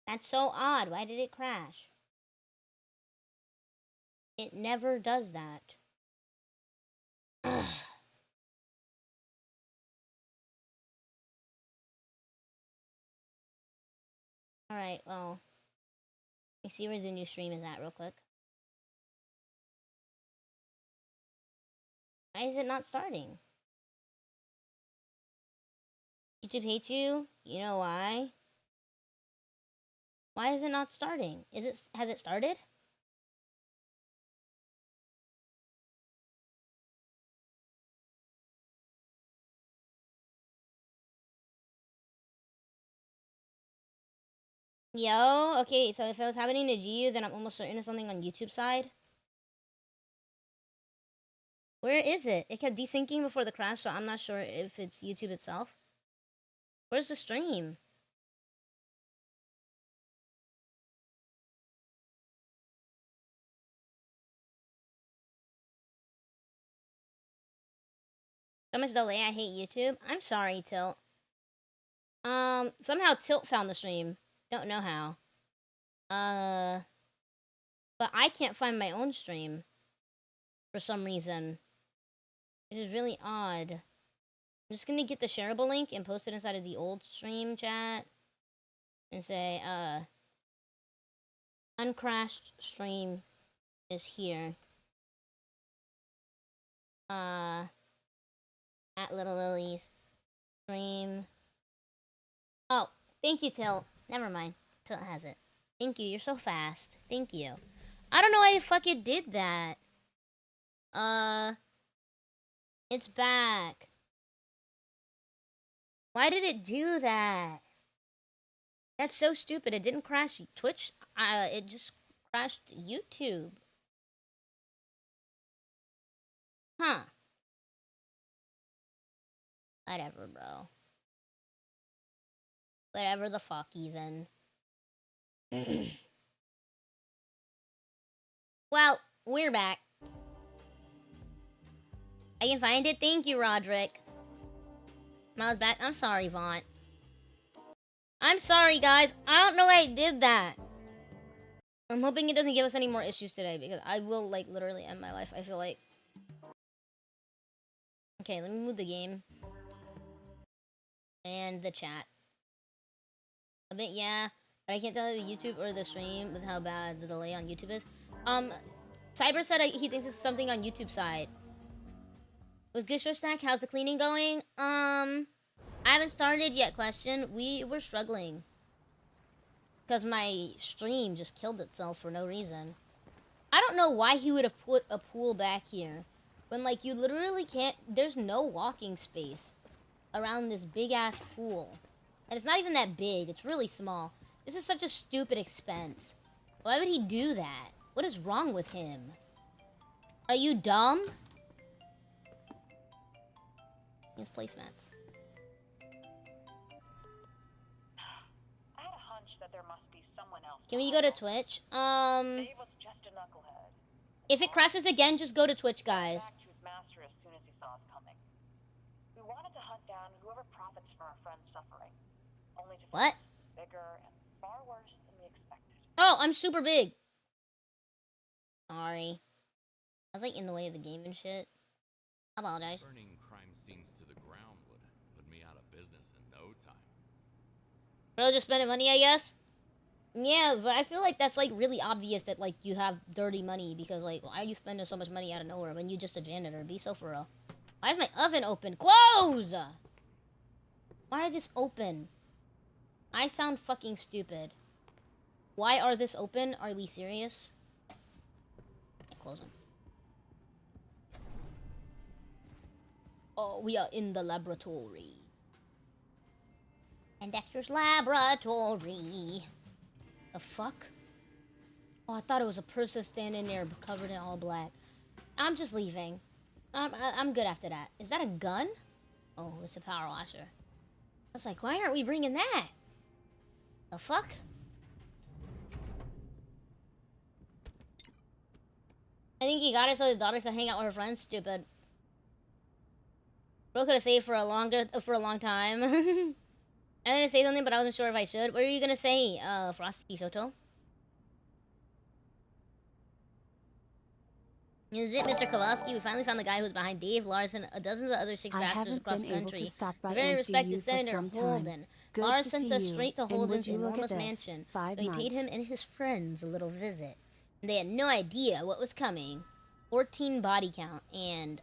That's so odd. Why did it crash? It never does that. Alright, well. Let me see where the new stream is at real quick. Why is it not starting? YouTube hates you? You know why? Why is it not starting? Has it started? Yo, okay, so if it was happening to GU, then I'm almost certain it's something on YouTube side. Where is it? It kept desyncing before the crash, so I'm not sure if it's YouTube itself. Where's the stream? So much delay, I hate YouTube. I'm sorry, Tilt. Somehow Tilt found the stream. Don't know how. But I can't find my own stream. For some reason. Which is really odd. I'm just gonna get the shareable link and post it inside of the old stream chat. And say, uncrashed stream is here. At Little Lilies. Stream. Oh, thank you, Tilt. Never mind. Tilt has it. Thank you. You're so fast. Thank you. I don't know why the fuck it did that. It's back. Why did it do that? That's so stupid. It didn't crash Twitch. It just crashed YouTube. Huh. Whatever, bro. Whatever the fuck, even. Well, we're back. I can find it. Thank you, Roderick. I was back. I'm sorry, Vaughn. I'm sorry, guys. I don't know why I did that. I'm hoping it doesn't give us any more issues today, because I will, like, literally end my life, I feel like. Okay, let me move the game. And the chat. A bit, yeah. But I can't tell if YouTube or the stream with how bad the delay on YouTube is. Cyber said he thinks it's something on YouTube side. With good show stack, how's the cleaning going? I haven't started yet, question. We were struggling. Because my stream just killed itself for no reason. I don't know why he would have put a pool back here. When, like, you literally can't... There's no walking space around this big-ass pool. And it's not even that big. It's really small. This is such a stupid expense. Why would he do that? What is wrong with him? Are you dumb? His placemats. I had a hunch that there must be someone else. Can we go to Twitch? Dave was just a knucklehead. If it crashes again, just go to Twitch, guys. Back to his master as soon as he saw us coming. We wanted to hunt down whoever profits from our friend's suffering. Only to What? Bigger and far worse than we expected. Oh, I'm super big. Sorry. I was like in the way of the game and shit. I apologize. Burning crime scenes to the ground would put me out of business in no time. Bro, just spending money, I guess? Yeah, but I feel like that's, like, really obvious that, like, you have dirty money. Because, like, why are you spending so much money out of nowhere when you just a janitor? Be so for real. Why is my oven open? Close! Why are this open? I sound fucking stupid. Why are this open? Are we serious? Okay, close them. Oh, we are in the laboratory. And Dexter's laboratory. The fuck? Oh, I thought it was a person standing there covered in all black. I'm just leaving. I'm good after that. Is that a gun? Oh, it's a power washer. I was like, why aren't we bringing that? The fuck? I think he got it so his daughter could hang out with her friends. Stupid. Bro could have saved for a long time. I'm gonna say something, but I wasn't sure if I should. What are you gonna say, Frosty Shoto? Is it Mr. Kowalski? We finally found the guy who's behind Dave Larson, dozens of other six bastards across the country. The very respected Senator Holden. Lars sent us straight to Holden's enormous mansion, so we paid him and his friends a little visit. And they had no idea what was coming. 14 body count and,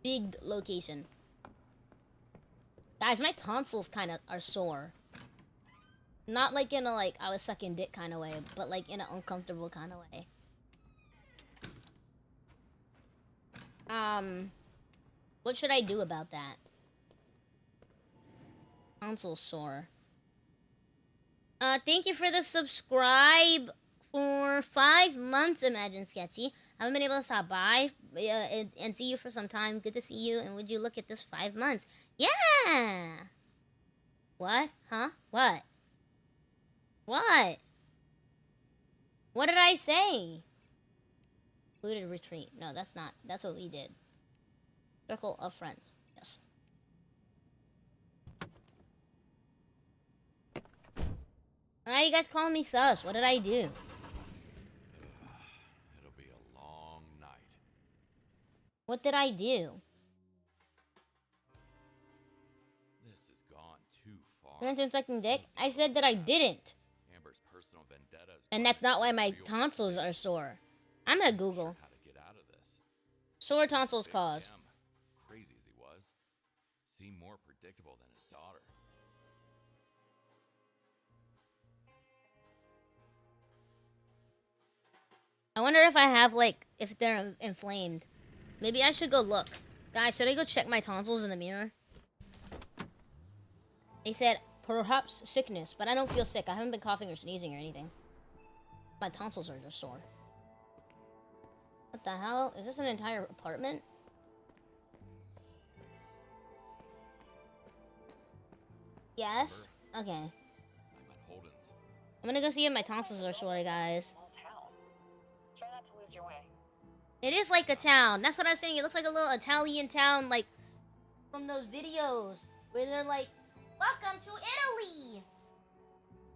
big location. Guys, my tonsils kind of are sore. Not like in a, like, I was sucking dick kind of way, but like in an uncomfortable kind of way. What should I do about that? Tonsil sore. Thank you for the subscribe for 5 months, Imagine Sketchy. I haven't been able to stop by and see you for some time. Good to see you, and would you look at this 5 months? Yeah! What? Huh? What? What? What did I say? Included retreat. No, that's not. That's what we did. Circle of friends. Yes. Why are you guys calling me sus? What did I do? It'll be a long night. What did I do? This has gone too far. Mention sucking dick? I said that I didn't. Amber's personal vendettas. And that's not why my tonsils are sore. I'm gonna Google. How to get out of this. Sore tonsils Big cause. Jim, crazy as he was, seemed more predictable than his daughter. I wonder if I have, like, if they're inflamed. Maybe I should go look. Guys, should I go check my tonsils in the mirror? They said, perhaps sickness, but I don't feel sick. I haven't been coughing or sneezing or anything. My tonsils are just sore. What the hell? Is this an entire apartment? Yes? Okay. I'm at Holden's. I'm gonna go see if my tonsils are sore, guys. Small town. Try not to lose your way. It is like a town. That's what I was saying. It looks like a little Italian town, like, from those videos where they're like, welcome to Italy!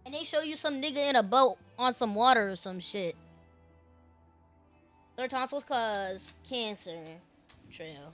And they show you some nigga in a boat on some water or some shit. Their tonsils cause cancer. True.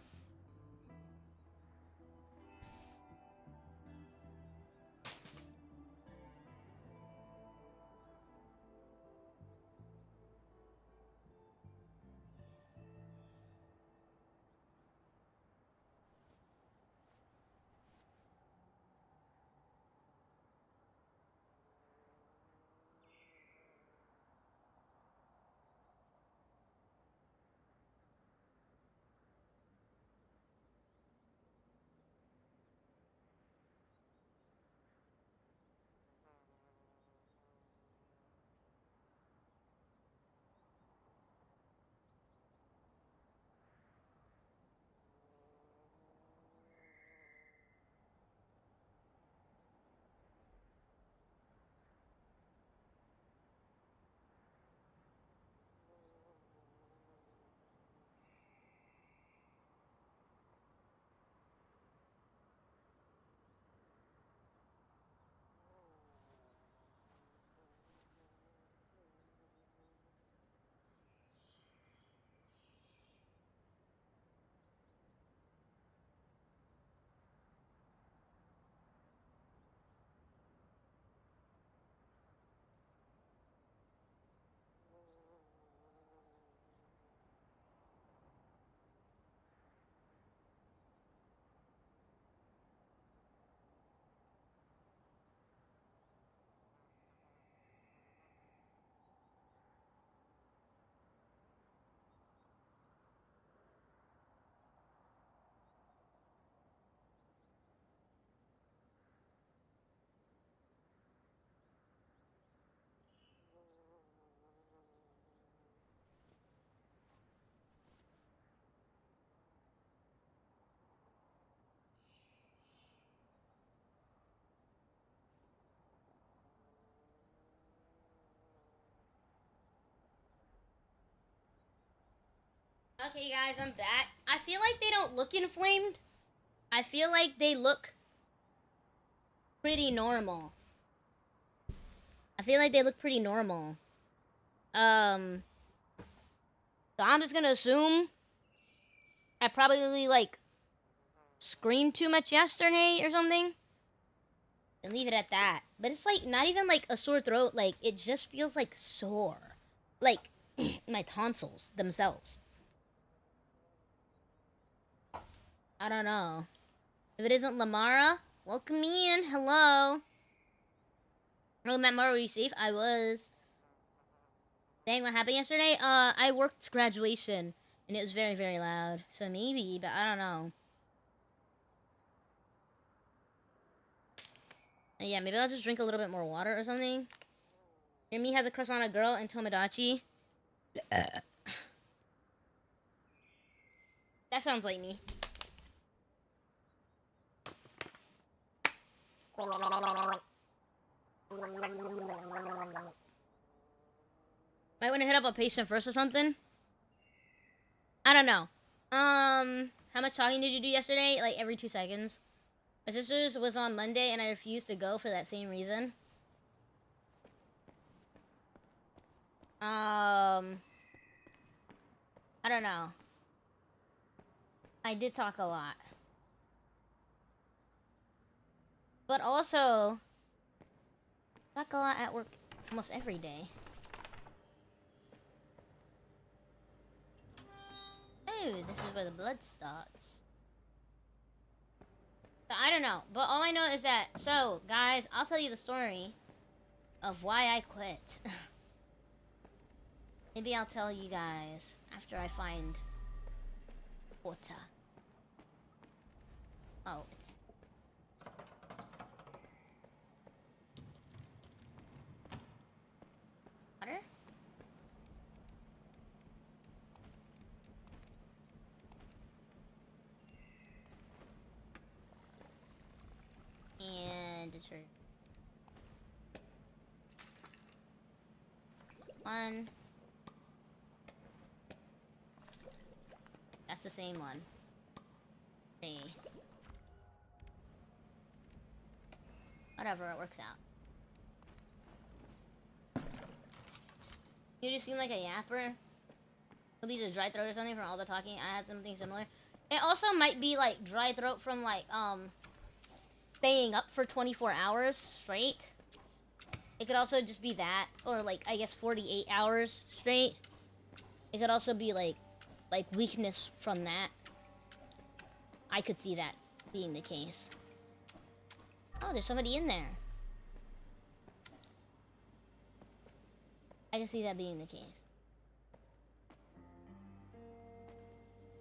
Okay, guys, I'm back. I feel like they don't look inflamed. I feel like they look pretty normal. I feel like they look pretty normal. So I'm just gonna assume I probably like screamed too much yesterday or something. And leave it at that. But it's like not even like a sore throat, like it just feels like sore. Like my tonsils themselves. I don't know. If it isn't Lamara, welcome in. Hello. Oh, Matt Mara, were you safe? I was. Dang, what happened yesterday? I worked graduation and it was very, very loud. So maybe, but I don't know. Yeah, maybe I'll just drink a little bit more water or something. Your me has a crush on a girl in Tomodachi. That sounds like me. Might want to hit up a patient first or something. I don't know. How much talking did you do yesterday? Like every 2 seconds. My sister's was on Monday and I refused to go for that same reason. I don't know. I did talk a lot. But also, talk a lot at work almost every day. Oh, this is where the blood starts. So, I don't know. But all I know is that, so, guys, I'll tell you the story of why I quit. Maybe I'll tell you guys after I find water. Oh, it's... water? And detergent. One. That's the same one. 3. Whatever, it works out. You just seem like a yapper. Maybe it's a dry throat or something from all the talking. I had something similar. It also might be like dry throat from like staying up for 24 hours straight. It could also just be that, or like I guess 48 hours straight. It could also be like weakness from that. I could see that being the case. Oh, there's somebody in there. I can see that being the case.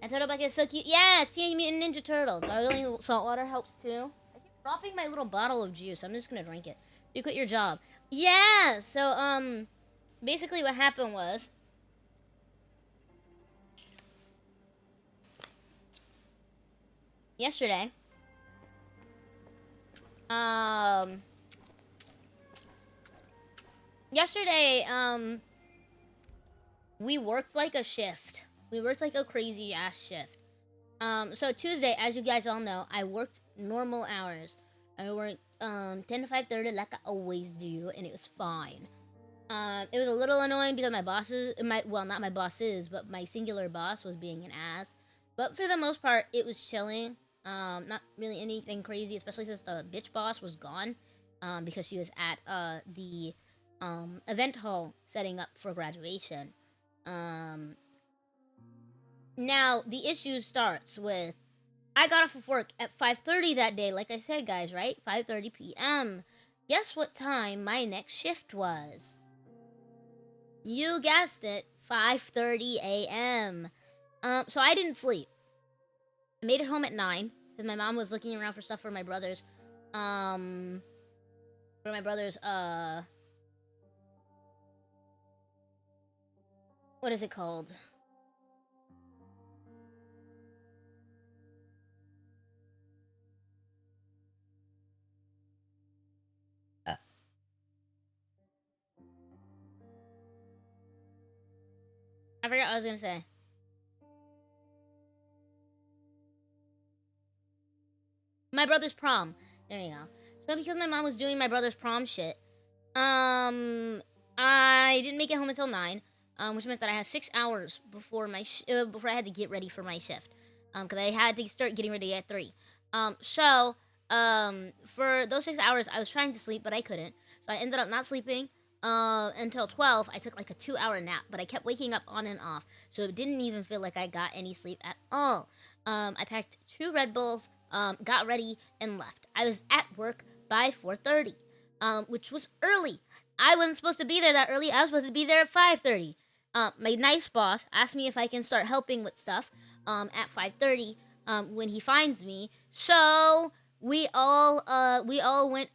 And Turtleback is so cute. Yeah, it's Teenage Mutant Ninja Turtle. Gargling saltwater helps too. I keep dropping my little bottle of juice. I'm just gonna drink it. You quit your job. Yeah, so, basically what happened was... yesterday... we worked like a shift. We worked like a crazy ass shift. So Tuesday, as you guys all know, I worked normal hours. I worked 10 to 5:30 like I always do, and it was fine. It was a little annoying because my bosses, well, not my bosses, but my singular boss was being an ass. But for the most part, it was chilling. Not really anything crazy, especially since the bitch boss was gone. Because she was at the event hall setting up for graduation. Now the issue starts with I got off of work at 5:30 that day, like I said, guys, right? 5:30 p.m. Guess what time my next shift was? You guessed it, 5:30 a.m. So I didn't sleep. I made it home at 9 because my mom was looking around for stuff for my brothers. What is it called? I forgot what I was gonna say. My brother's prom. There you go. So because my mom was doing my brother's prom shit, I didn't make it home until 9, which meant that I had 6 hours before before I had to get ready for my shift, because I had to start getting ready at 3. So for those 6 hours, I was trying to sleep, but I couldn't. So I ended up not sleeping until 12. I took like a 2-hour nap, but I kept waking up on and off, so it didn't even feel like I got any sleep at all. I packed 2 Red Bulls, got ready, and left. I was at work by 4:30, which was early. I wasn't supposed to be there that early. I was supposed to be there at 5:30. My nice boss asked me if I can start helping with stuff at 5:30 when he finds me. So we all went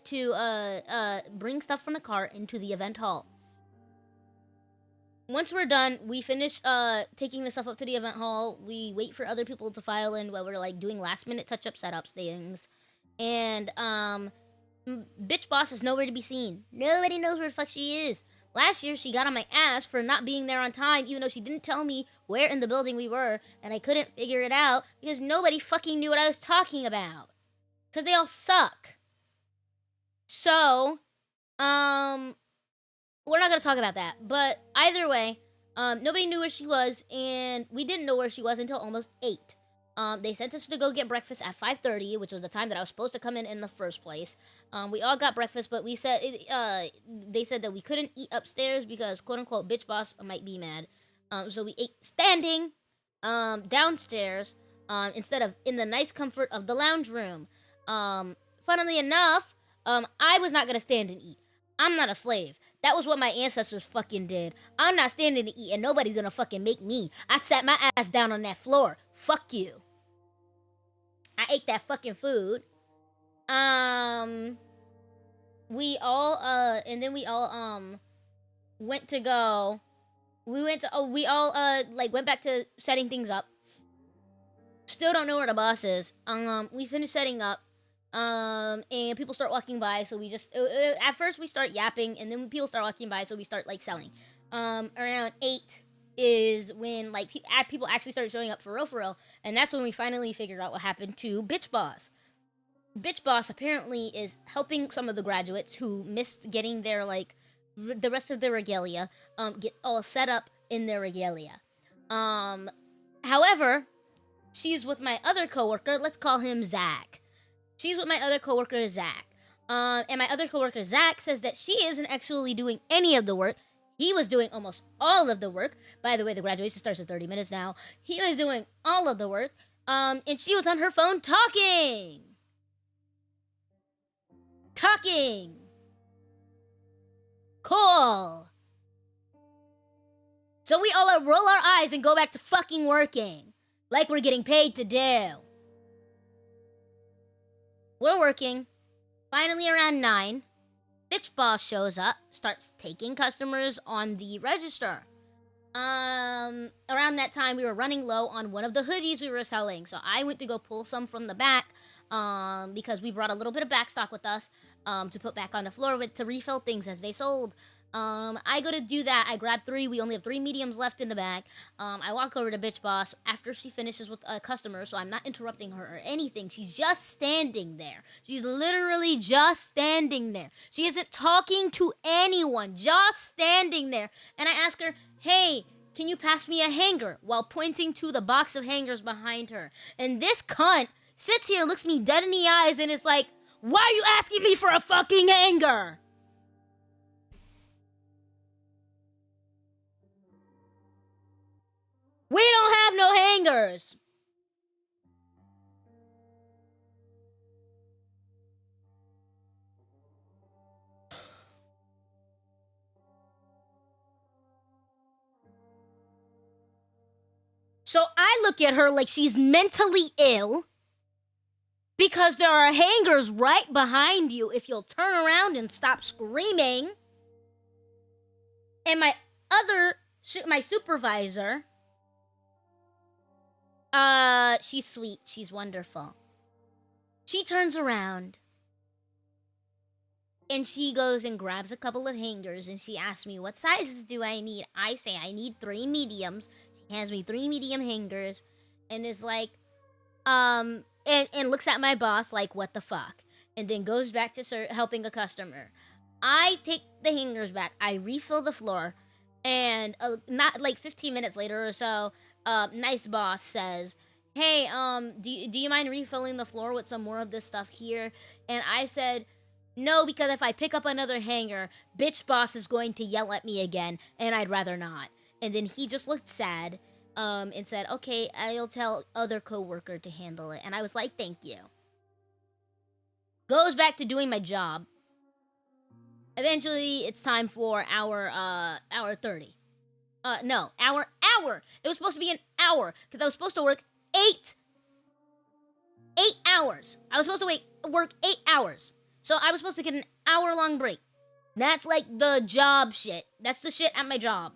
to bring stuff from the car into the event hall. Once we're done, we finish taking the stuff up to the event hall. We wait for other people to file in while we're like doing last minute touch-up setups things. And bitch boss is nowhere to be seen. Nobody knows where the fuck she is. Last year, she got on my ass for not being there on time, even though she didn't tell me where in the building we were, and I couldn't figure it out because nobody fucking knew what I was talking about. Because they all suck. So, we're not going to talk about that. But either way, nobody knew where she was, and we didn't know where she was until almost 8. They sent us to go get breakfast at 5:30, which was the time that I was supposed to come in the first place. We all got breakfast, but they said that we couldn't eat upstairs because quote-unquote bitch boss might be mad. So we ate standing downstairs instead of in the nice comfort of the lounge room. Funnily enough, I was not going to stand and eat. I'm not a slave. That was what my ancestors fucking did. I'm not standing to eat, and nobody's gonna fucking make me. I sat my ass down on that floor. Fuck you. I ate that fucking food. We all, and then we all, went back to setting things up. Still don't know where the boss is. We finished setting up. And people start walking by, so we just at first we start yapping, and then people start walking by, so we start like selling. Around 8 is when like people actually started showing up for real, and that's when we finally figured out what happened to Bitch Boss. Bitch Boss apparently is helping some of the graduates who missed getting their like the rest of their regalia get all set up in their regalia. However, she's with my other coworker. Let's call him Zach. She's with my other coworker, Zach. And my other coworker, Zach, says that she isn't actually doing any of the work. He was doing almost all of the work. By the way, the graduation starts in 30 minutes now. He was doing all of the work. And she was on her phone talking. Cool. So we all roll our eyes and go back to fucking working. Like we're getting paid to do. We're working. Finally around 9, Bitch Boss shows up, starts taking customers on the register. Around that time, we were running low on one of the hoodies we were selling. So I went to go pull some from the back because we brought a little bit of back stock with us to put back on the floor to refill things as they sold. I go to do that. I grab 3. We only have 3 mediums left in the bag. I walk over to Bitch Boss after she finishes with a customer, so I'm not interrupting her or anything. She's just standing there. She's literally just standing there. She isn't talking to anyone, just standing there. And I ask her, hey, can you pass me a hanger? While pointing to the box of hangers behind her. And this cunt sits here, looks me dead in the eyes, and is like, why are you asking me for a fucking hanger? We don't have no hangers. So I look at her like she's mentally ill because there are hangers right behind you if you'll turn around and stop screaming. And my supervisor, she's sweet. She's wonderful. She turns around and she goes and grabs a couple of hangers and she asks me, what sizes do I need? I say, I need 3 mediums. She hands me 3 medium hangers and is like, and looks at my boss like, what the fuck? and then goes back to helping a customer. I take the hangers back. I refill the floor, and not like 15 minutes later or so, nice boss says, "Hey, do you mind refilling the floor with some more of this stuff here?" And I said, "No, because if I pick up another hanger, bitch boss is going to yell at me again, and I'd rather not." And then he just looked sad, and said, "Okay, I'll tell other coworker to handle it." And I was like, "Thank you." Goes back to doing my job. Eventually, it's time for hour 30. No, hour. It was supposed to be an hour, because I was supposed to work 8 hours. I was supposed to work 8 hours. So I was supposed to get an hour-long break. That's like the job shit. That's the shit at my job.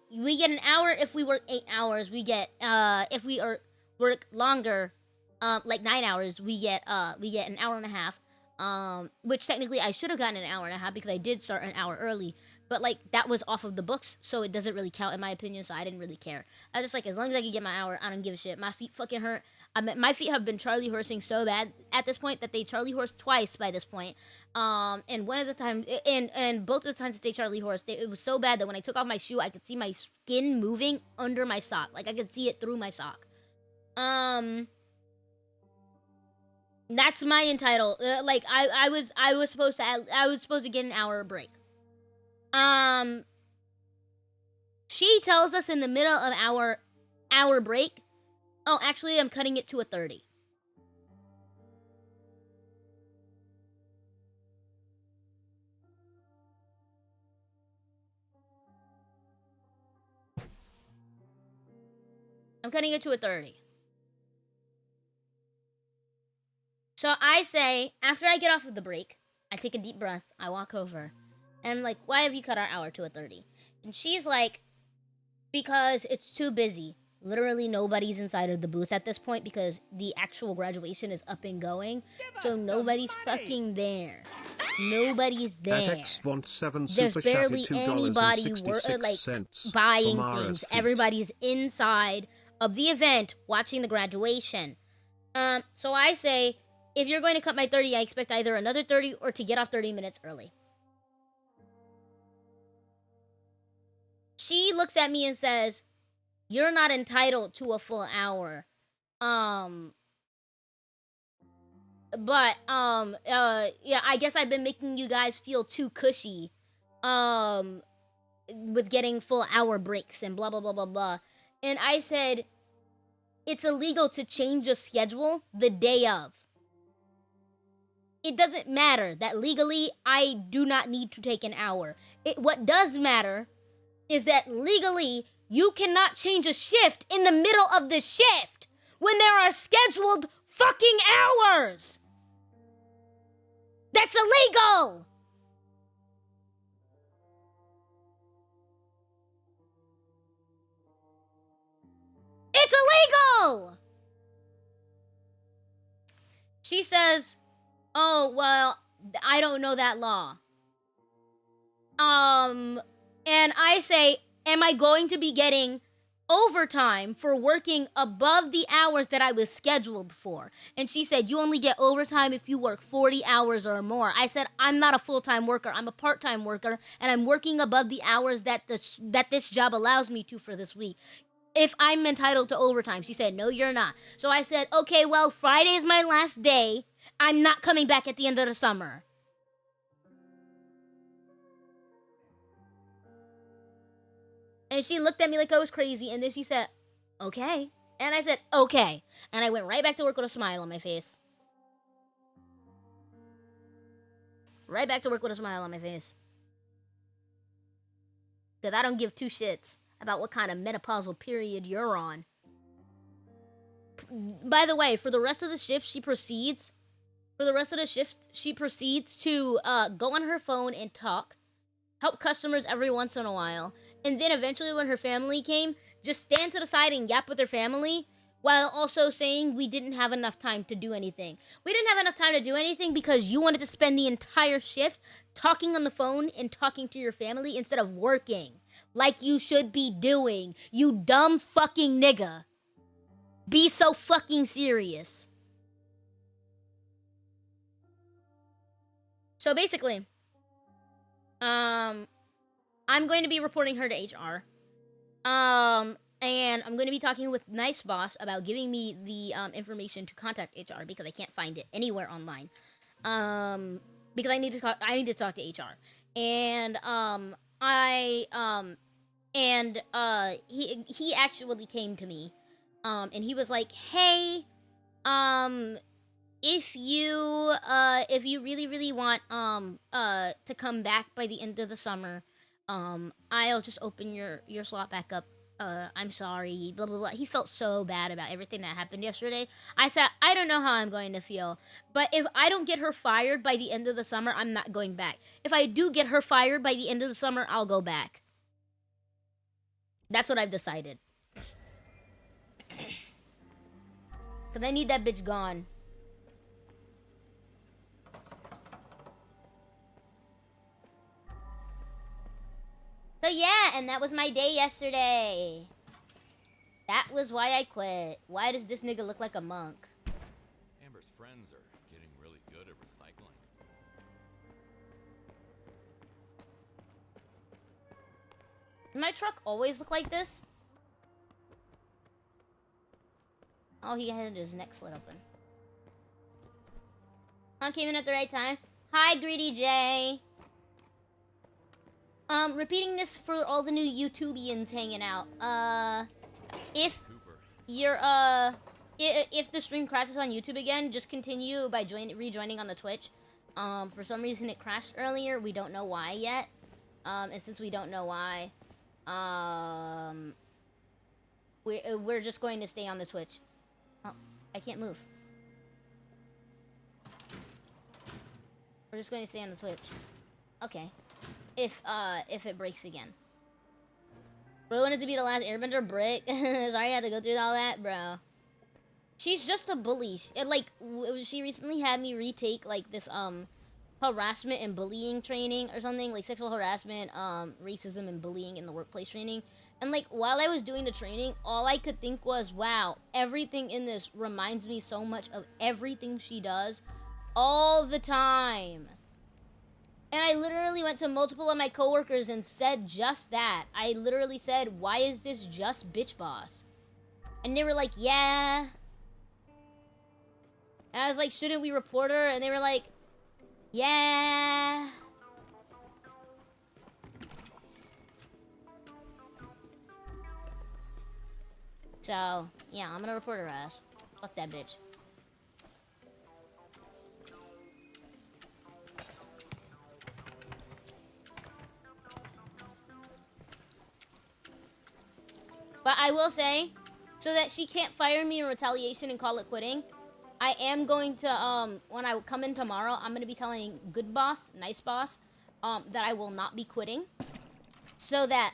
We get an hour if we work 8 hours. We get, if we work longer, like 9 hours, we get an hour and a half. Which technically I should have gotten an hour and a half because I did start an hour early. But, like, that was off of the books, so it doesn't really count in my opinion, so I didn't really care. I was just like, as long as I can get my hour, I don't give a shit. My feet fucking hurt. My feet have been Charlie horsing so bad at this point that they Charlie horsed twice by this point. And one of the times, and both of the times that they Charlie horsed, it was so bad that when I took off my shoe, I could see my skin moving under my sock. Like, I could see it through my sock. That's my entitled. Like, I was supposed to get an hour break. She tells us in the middle of our hour break, oh, actually, I'm cutting it to a 30. I'm cutting it to a 30. So I say, after I get off of the break, I take a deep breath, I walk over, and I'm like, "Why have you cut our hour to a 30? And she's like, "Because it's too busy." Literally nobody's inside of the booth at this point because the actual graduation is up and going. So nobody's fucking there. Nobody's there. There's barely anybody buying things. Everybody's inside of the event watching the graduation. So I say, if you're going to cut my 30, I expect either another 30 or to get off 30 minutes early. She looks at me and says, "You're not entitled to a full hour. Yeah, I guess I've been making you guys feel too cushy, with getting full hour breaks and blah, blah, blah, blah, blah." And I said, "It's illegal to change a schedule the day of. It doesn't matter that legally I do not need to take an hour. What does matter is that legally you cannot change a shift in the middle of the shift when there are scheduled fucking hours. That's illegal." It's illegal! She says, "Oh, well, I don't know that law." And I say, "Am I going to be getting overtime for working above the hours that I was scheduled for?" And she said, "You only get overtime if you work 40 hours or more." I said, "I'm not a full-time worker. I'm a part-time worker, and I'm working above the hours that this job allows me to for this week. If I'm entitled to overtime." She said, "No, you're not." So I said, "Okay, well, Friday is my last day. I'm not coming back at the end of the summer." And she looked at me like I was crazy, and then she said, "Okay." And I said, "Okay." And I went right back to work with a smile on my face. Right back to work with a smile on my face. Because I don't give two shits about what kind of menopausal period you're on. By the way, for the rest of the shift, she proceeds to go on her phone and talk, help customers every once in a while, and then eventually when her family came, just stand to the side and yap with her family, while also saying we didn't have enough time to do anything. We didn't have enough time to do anything because you wanted to spend the entire shift talking on the phone and talking to your family instead of working, like you should be doing, you dumb fucking nigga. Be so fucking serious. So basically, I'm going to be reporting her to HR. And I'm going to be talking with Nice Boss about giving me the information to contact HR because I can't find it anywhere online. Because I need to talk to HR. And he actually came to me. And he was like, "Hey, if you really want to come back by the end of the summer, I'll just open your slot back up. I'm sorry, blah blah blah." He felt so bad about everything that happened yesterday. I said, "I don't know how I'm going to feel, but if I don't get her fired by the end of the summer, I'm not going back. If I do get her fired by the end of the summer, I'll go back." That's what I've decided. Cause I need that bitch gone. So yeah, and that was my day yesterday. That was why I quit. Why does this nigga look like a monk? Amber's friends are getting really good at recycling. Does my truck always look like this? Oh, he had his neck slit open. Huh, came in at the right time. Hi, Greedy J. Repeating this for all the new YouTubians hanging out. If you're, if the stream crashes on YouTube again, just continue by rejoining on the Twitch. For some reason it crashed earlier. We don't know why yet. And since we don't know why, we're just going to stay on the Twitch. Oh, I can't move. We're just going to stay on the Twitch. Okay. If it breaks again. Bro wanted to be the last airbender brick. Sorry I had to go through all that, bro. She's just a bully. She recently had me retake, like, this, harassment and bullying training or something. Like, sexual harassment, racism and bullying in the workplace training. And, like, while I was doing the training, all I could think was, wow, everything in this reminds me so much of everything she does all the time. And I literally went to multiple of my coworkers and said just that. I literally said, "Why is this just bitch boss?" And they were like, "Yeah." And I was like, "Shouldn't we report her?" And they were like, "Yeah." So, yeah, I'm gonna report her ass. Fuck that bitch. But I will say, so that she can't fire me in retaliation and call it quitting, I am going to, when I come in tomorrow, I'm going to be telling good boss, nice boss, that I will not be quitting. So that,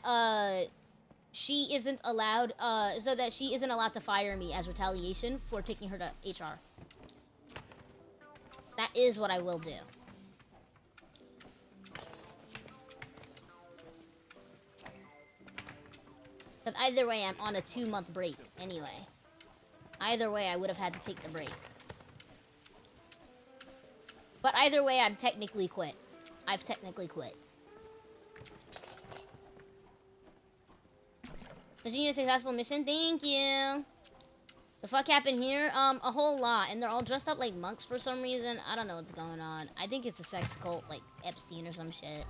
she isn't allowed to fire me as retaliation for taking her to HR. That is what I will do. But either way, I'm on a 2-month break anyway. Either way, I would have had to take the break. But either way, I've technically quit. I've technically quit. Continue a successful mission. Thank you. The fuck happened here? A whole lot. And they're all dressed up like monks for some reason. I don't know what's going on. I think it's a sex cult, like Epstein or some shit.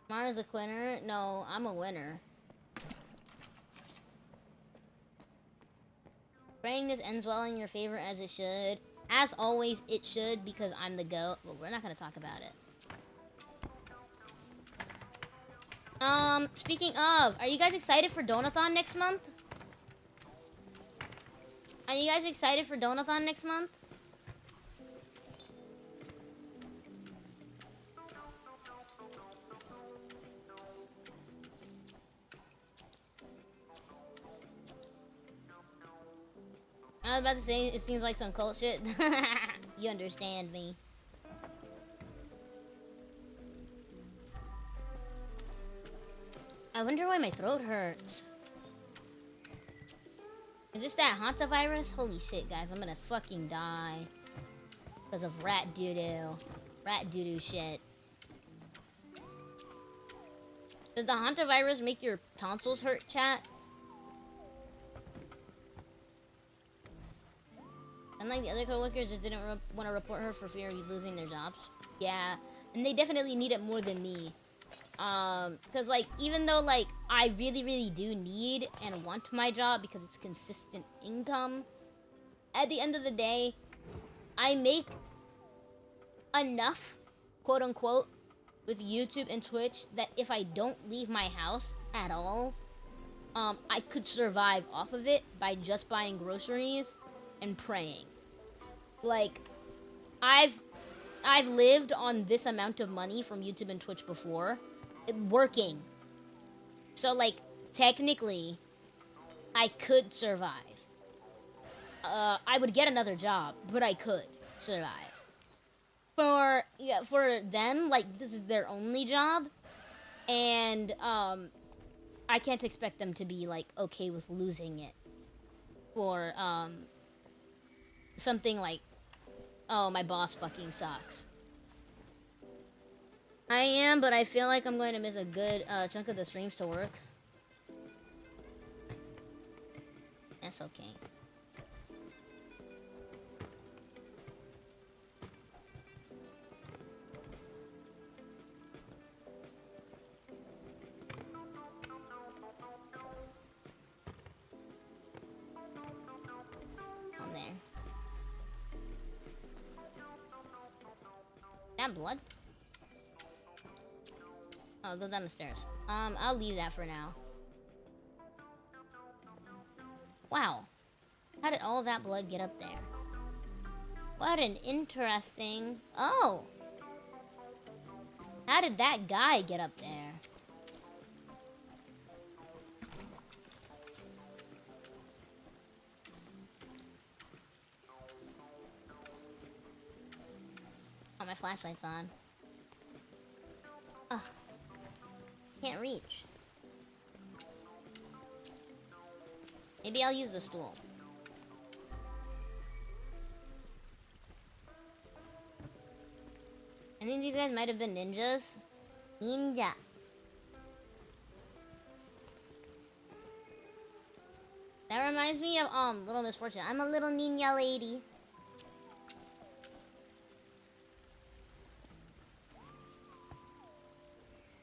Mara's a quitter? No, I'm a winner. Praying this ends well in your favor as it should. As always, it should because I'm the GOAT. But we're not going to talk about it. Speaking of, are you guys excited for Donathon next month? Are you guys excited for Donathon next month? I was about to say, it seems like some cult shit. You understand me. I wonder why my throat hurts. Is this that hantavirus? Holy shit, guys, I'm gonna fucking die. Because of rat doo-doo. Rat doo-doo shit. Does the hantavirus make your tonsils hurt, chat? Unlike the other coworkers, just didn't want to report her for fear of losing their jobs. Yeah, and they definitely need it more than me. Because, like, even though, like, I really, really do need and want my job because it's consistent income, at the end of the day, I make enough, quote-unquote, with YouTube and Twitch that if I don't leave my house at all, I could survive off of it by just buying groceries and praying. Like, I've lived on this amount of money from YouTube and Twitch before, working. So, like, technically, I could survive. I would get another job, but I could survive. For them, like, this is their only job, and I can't expect them to be, like, okay with losing it for something like, oh, my boss fucking sucks. I am, but I feel like I'm going to miss a good chunk of the streams to work. That's okay. On there. That blood? Oh, go down the stairs. I'll leave that for now. Wow. How did all that blood get up there? What an interesting... Oh! How did that guy get up there? Oh, my flashlight's on. Ugh. Can't reach. Maybe I'll use the stool. I think these guys might have been ninjas. Ninja. That reminds me of Little Misfortune. I'm a little ninja lady.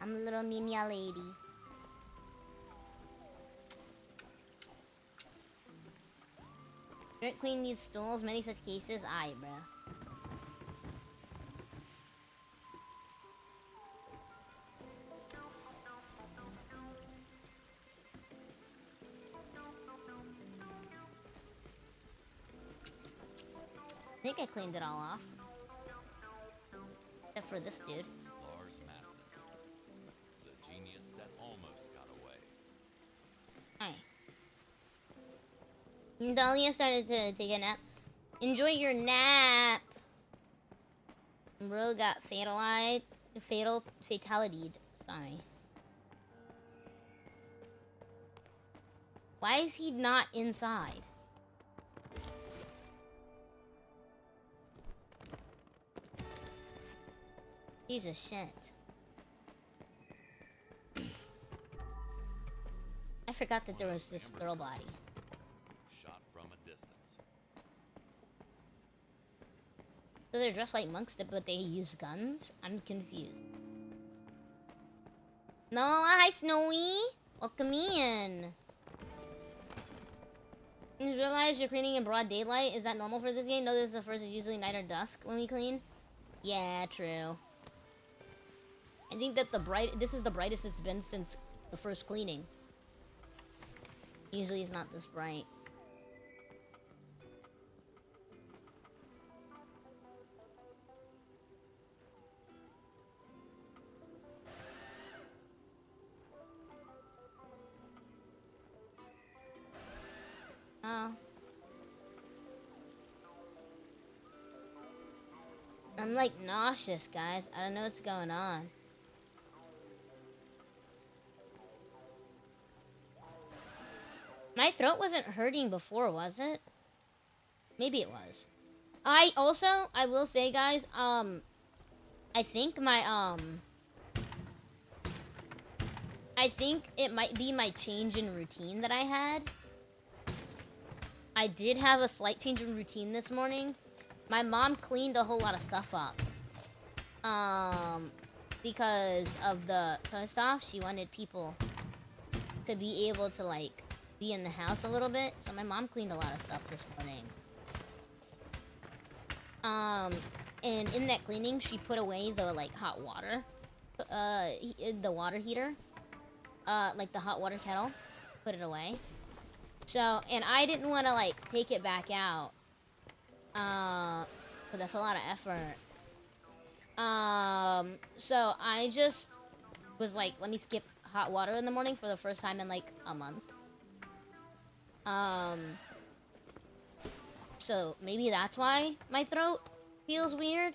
I'm a little ninja lady. Dirt Queen needs stools, many such cases. Aye, bruh. I think I cleaned it all off. Except for this dude. Dahlia started to take a nap. Enjoy your nap. Bro got fatalitied. Sorry. Why is he not inside? Jesus shit. I forgot that there was this girl body. So they're dressed like monks, but they use guns? I'm confused. No, hi Snowy! Welcome in! You just realize you're cleaning in broad daylight? Is that normal for this game? No, this is the first. It's usually night or dusk when we clean. Yeah, true. I think that this is the brightest it's been since the first cleaning. Usually it's not this bright. Oh. I'm like nauseous, guys. I don't know what's going on. My throat wasn't hurting before, was it? Maybe it was. I will say, guys, I think it might be my change in routine that I had. I did have a slight change in routine this morning. My mom cleaned a whole lot of stuff up. Because of the toast off, she wanted people to be able to, like, be in the house a little bit. So my mom cleaned a lot of stuff this morning. And in that cleaning, she put away the, like, hot water. The water heater. Like the hot water kettle. Put it away. So, and I didn't want to, like, take it back out. But that's a lot of effort. So I just was like, let me skip hot water in the morning for the first time in, like, a month. So maybe that's why my throat feels weird.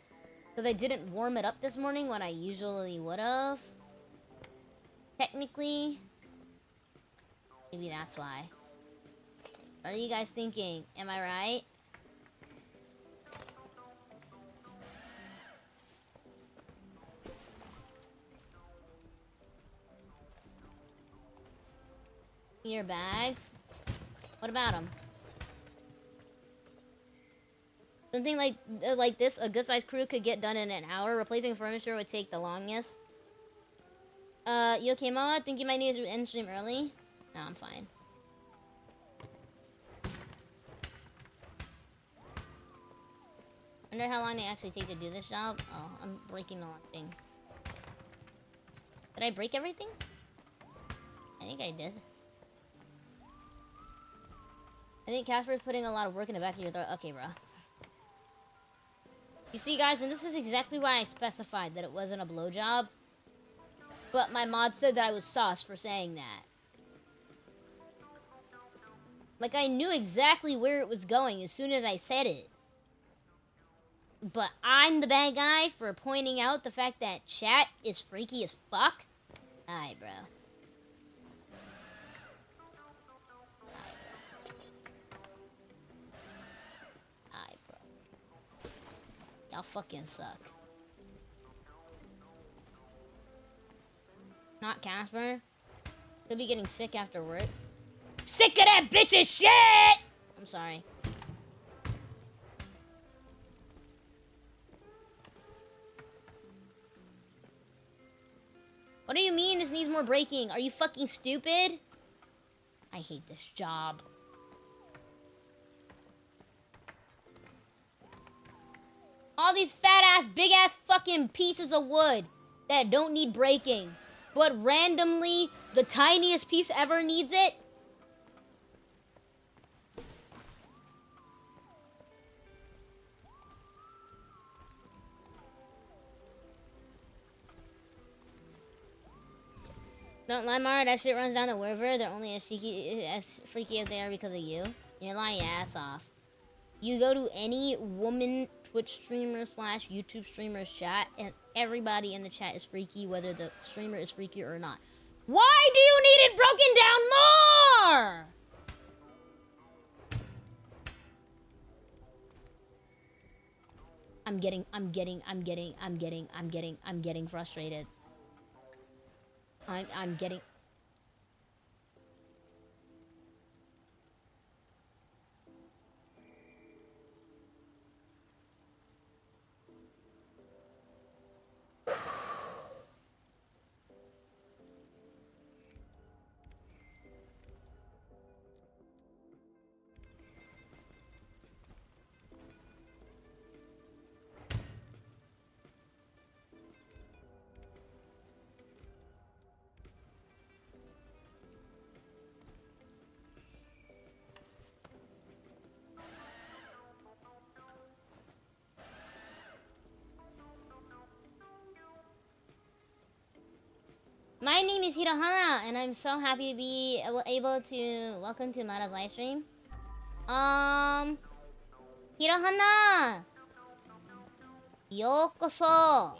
Because I didn't warm it up this morning when I usually would have. Technically. Maybe that's why. What are you guys thinking? Am I right? Your bags? What about them? Something like this, a good-sized crew could get done in an hour. Replacing furniture would take the longest. You okay, MAWA? Think you might need to end stream early? No, I'm fine. Wonder how long they actually take to do this job. Oh, I'm breaking the wrong thing. Did I break everything? I think I did. I think Casper's putting a lot of work in the back of your throat. Okay, bro. You see, guys, and this is exactly why I specified that it wasn't a blowjob. But my mod said that I was sus for saying that. Like, I knew exactly where it was going as soon as I said it. But I'm the bad guy for pointing out the fact that chat is freaky as fuck? Alright, bro. Alright, bro. Y'all fucking suck. Not Casper. He'll be getting sick after work. Sick of that bitch's shit! I'm sorry. What do you mean this needs more braking? Are you fucking stupid? I hate this job. All these fat-ass, big-ass fucking pieces of wood that don't need braking. But randomly, the tiniest piece ever needs it? Don't lie, Mara. That shit runs down the river. They're only as freaky as they are because of you. You're lying your ass off. You go to any woman Twitch streamer / YouTube streamer's chat, and everybody in the chat is freaky, whether the streamer is freaky or not. Why do you need it broken down more? I'm getting frustrated. I'm getting... My name is Hirohana, and I'm so happy to be able to welcome to Mara's live stream. Hirohana! Yokoso!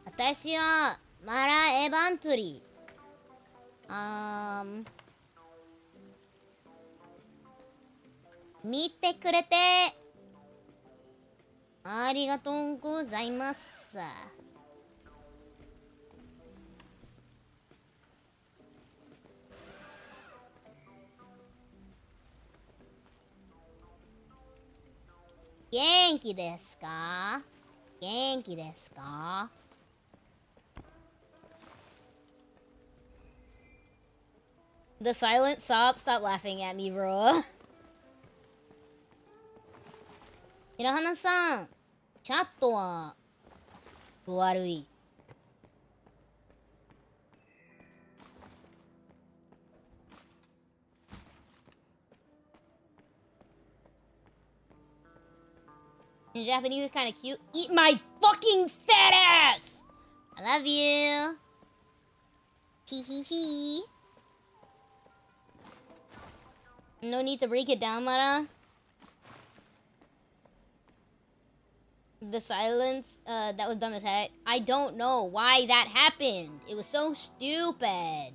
Watashi wa MARAEVANTREE. 見てくれてありがとうございます。元気ですか？元気ですか？ The silent sob, stop laughing at me, bro. ひらはなさん、チャットは悪い。In Japanese, it's kind of cute. Eat my fucking fat ass! I love you. Hee hee hee. No need to break it down, Mara. The silence, that was dumb as heck. I don't know why that happened. It was so stupid.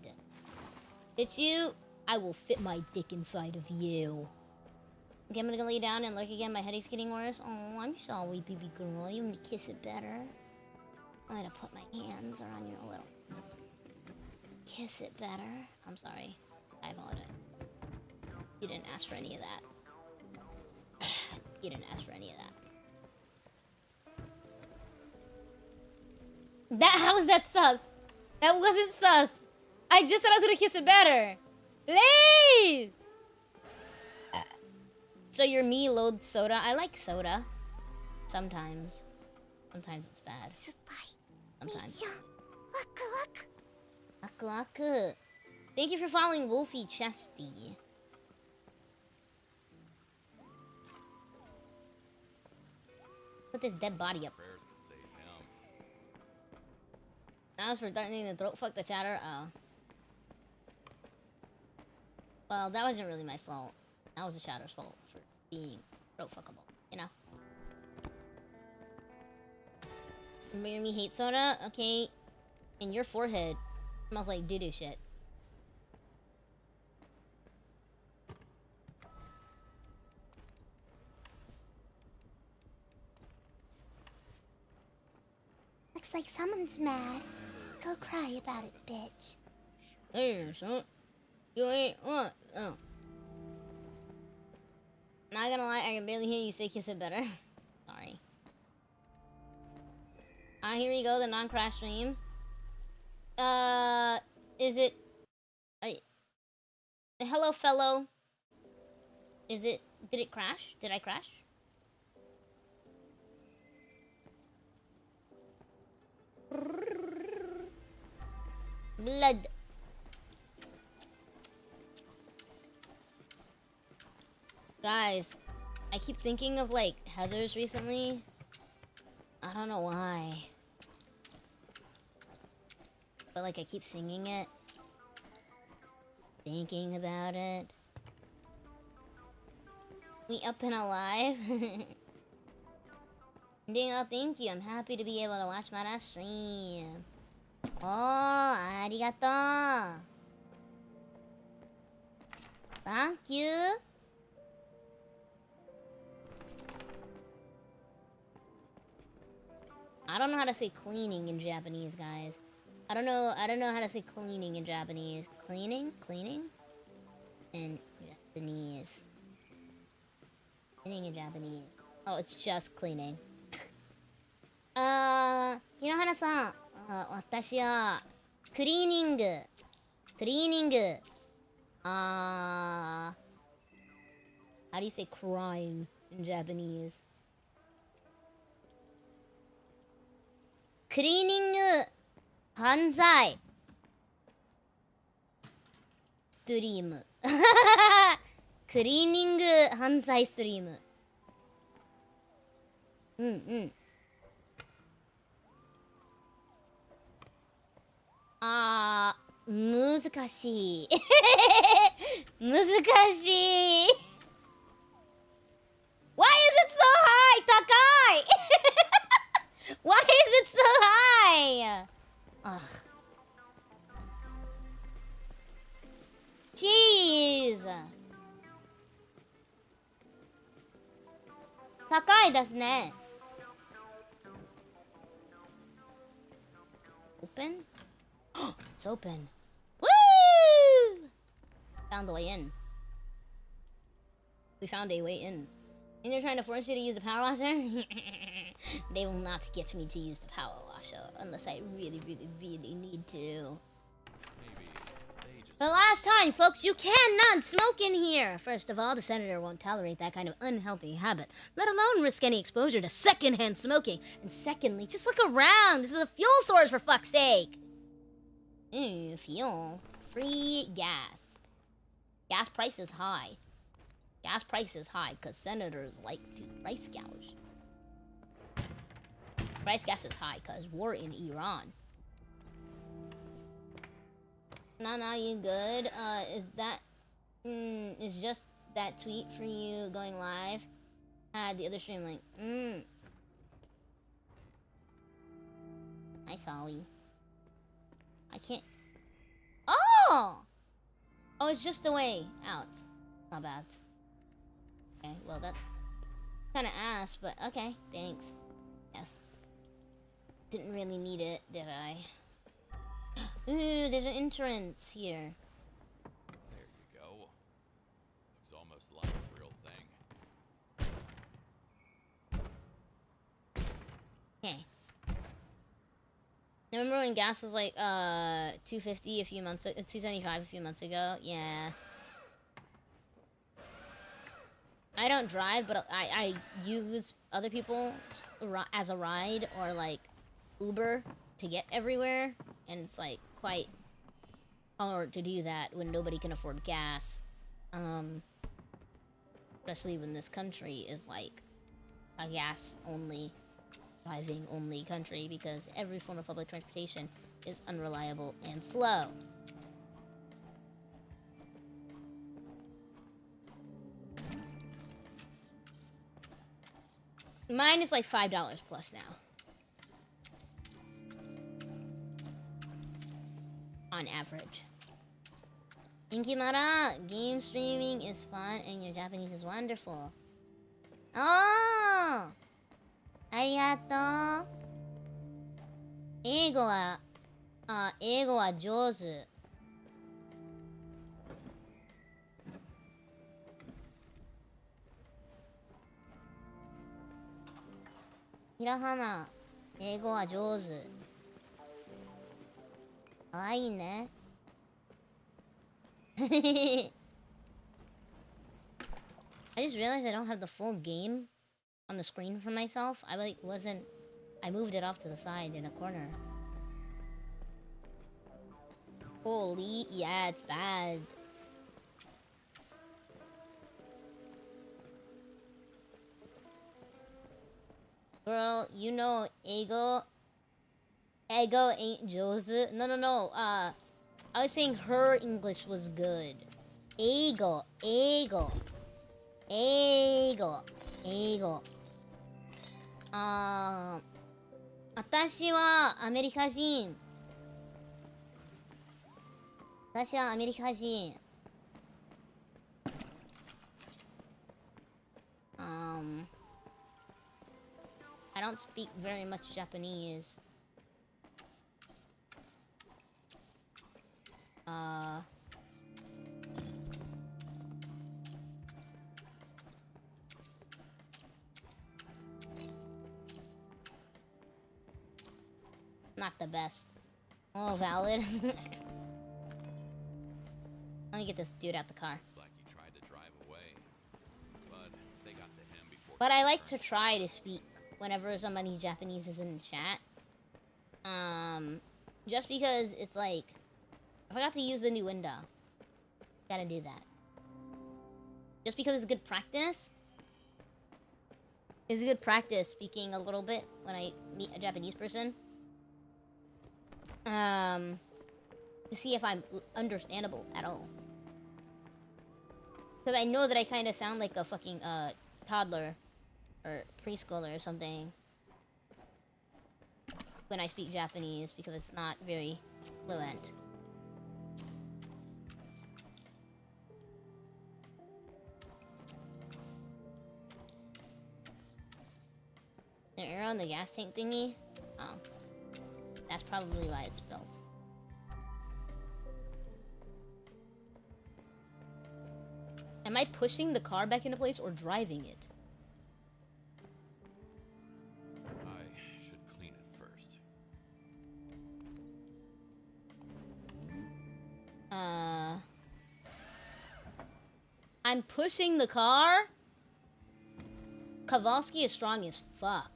It's you. I will fit my dick inside of you. Okay, I'm gonna go lay down and look again. My headache's getting worse. Oh, I'm sorry, baby girl. You want to kiss it better? I'm gonna put my hands around your little... Kiss it better. I'm sorry. I apologize. You didn't ask for any of that. You didn't ask for any of that. How is that sus? That wasn't sus. I just said I was gonna kiss it better. Please! So your me load soda. I like soda. Sometimes. Sometimes it's bad. Sometimes. Aku aku. Thank you for following Wolfie Chesty. Put this dead body up. Prayers could save him. That was for threatening to throat fuck the chatter. Oh. Well, that wasn't really my fault. That was the chatter's fault for being throat fuckable, you know? Me hate soda? Okay. In your forehead. Smells like doo-doo shit. Looks like someone's mad. Go cry about it, bitch. Hey, son. You ain't what? Oh. Not gonna lie, I can barely hear you say kiss it better. Sorry. Here we go, the non-crash stream. Is it... hello, fellow. Is it... Did it crash? Did I crash? Blood. Guys, I keep thinking of, like, Heathers recently. I don't know why. But, like, I keep singing it. Thinking about it. We up and alive. Dingo, thank you. I'm happy to be able to watch my stream. Oh, arigato. Thank you. I don't know how to say cleaning in Japanese, guys. I don't know how to say cleaning in Japanese. Cleaning? In Japanese. Cleaning in Japanese. Oh, it's just cleaning. Hinohana-san. 私はクリーニング how do you say crime in Japanese? クリーニング犯罪ストリームクリーニング犯罪ストリーム難しい難しい Why is it so high? 高いWhy is it so high? Ugh. Jeez. 高いですね. Open? It's open. Woo! Found the way in. We found a way in. And they're trying to force you to use the power washer? They will not get me to use the power washer unless I really, really, really need to. For the last time, folks, you cannot smoke in here! First of all, the senator won't tolerate that kind of unhealthy habit, let alone risk any exposure to secondhand smoking. And secondly, just look around! This is a fuel source, for fuck's sake! Fuel. Free gas. Gas price is high. Gas price is high, because senators like to price gouge. Price gas is high, because war in Iran. Nah, you good? Is that... is just that tweet for you going live? Had the other stream link. Nice, Holly. I can't... Oh! Oh, it's just a way out. Not bad. Okay, well, that... kind of ass, but okay, thanks. Yes. Didn't really need it, did I? Ooh, there's an entrance here. There you go. Looks almost like a real thing. Okay. Remember when gas was like $2.50 a few months ago, $2.75 a few months ago? Yeah. I don't drive, but I use other people as a ride or like Uber to get everywhere, and it's like quite hard to do that when nobody can afford gas. Especially when this country is like a gas only, driving only country, because every form of public transportation is unreliable and slow. Mine is like $5 plus now. On average. Thank you, Mara. Game streaming is fun and your Japanese is wonderful. Oh! Arigato. 英語は上手. Hirahana, 英語は上手. かわいいね. I just realized I don't have the full game on the screen for myself. I moved it off to the side in a corner. Holy, yeah, it's bad. Girl, you know Ego ain't Jozu. No. I was saying her English was good. Ego. 私はアメリカ人. I don't speak very much Japanese. Not the best. Oh, valid. Let me get this dude out the car. Looks like he tried to drive away, but they got to him before. But I like to try to speak whenever somebody Japanese is in the chat. Just because it's like, I forgot to use the new window. Gotta do that. Just because it's good practice. It's good practice speaking a little bit when I meet a Japanese person. To see if I'm understandable at all. Because I know that I kind of sound like a fucking toddler or preschooler or something when I speak Japanese, because it's not very fluent. The arrow on the gas tank thingy? Oh. That's probably why it's spilled. Am I pushing the car back into place or driving it? I should clean it first. I'm pushing the car? Kowalski is strong as fuck.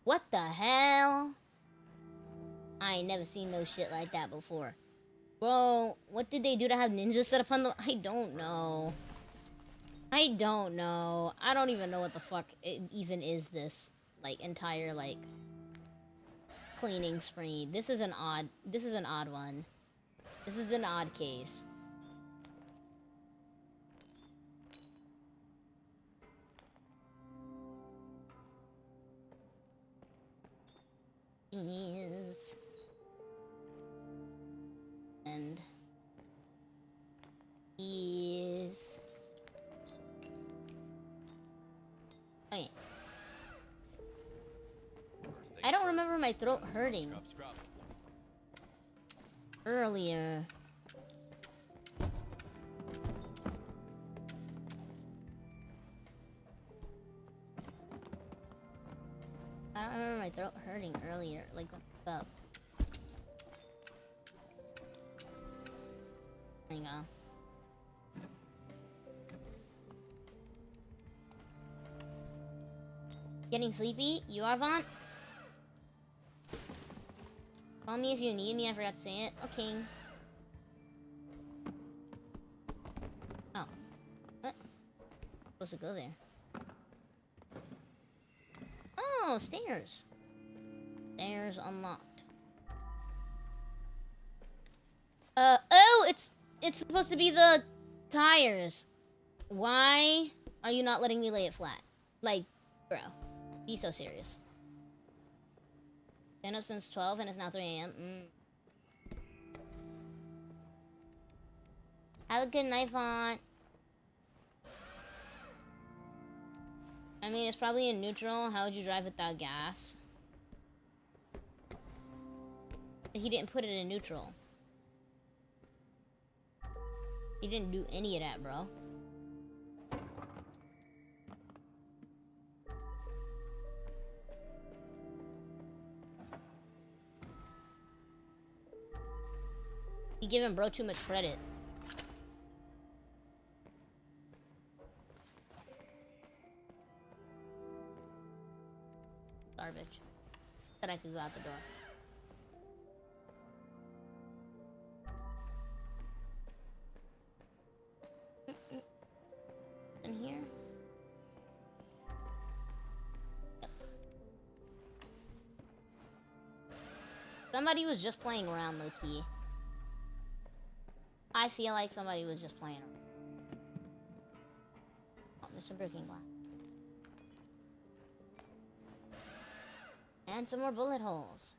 What the hell? I ain't never seen no shit like that before. Bro, what did they do to have ninjas set up on the... I don't know. I don't know. I don't even know what the fuck it even is this, like, entire, like, cleaning spree. This is an odd one. This is an odd case. Is... and... is... okay. I don't remember my throat hurting earlier. I don't remember my throat hurting earlier, like when I woke up. There you go. Getting sleepy? You are, Vaughn? Call me if you need me, I forgot to say it. Okay. Oh. What? Supposed to go there. Oh, stairs. Stairs unlocked. Oh, it's supposed to be the tires. Why are you not letting me lay it flat? Like, bro, be so serious. Been up since 12 and it's now 3 a.m. Have a good night, Vaughn. I mean, it's probably in neutral. How would you drive without gas? He didn't put it in neutral. He didn't do any of that, bro. You giving bro too much credit. Garbage. Said I could go out the door. In here? Yep. Somebody was just playing around, low-key. I feel like somebody was just playing around. Oh, there's some broken glass. And some more bullet holes.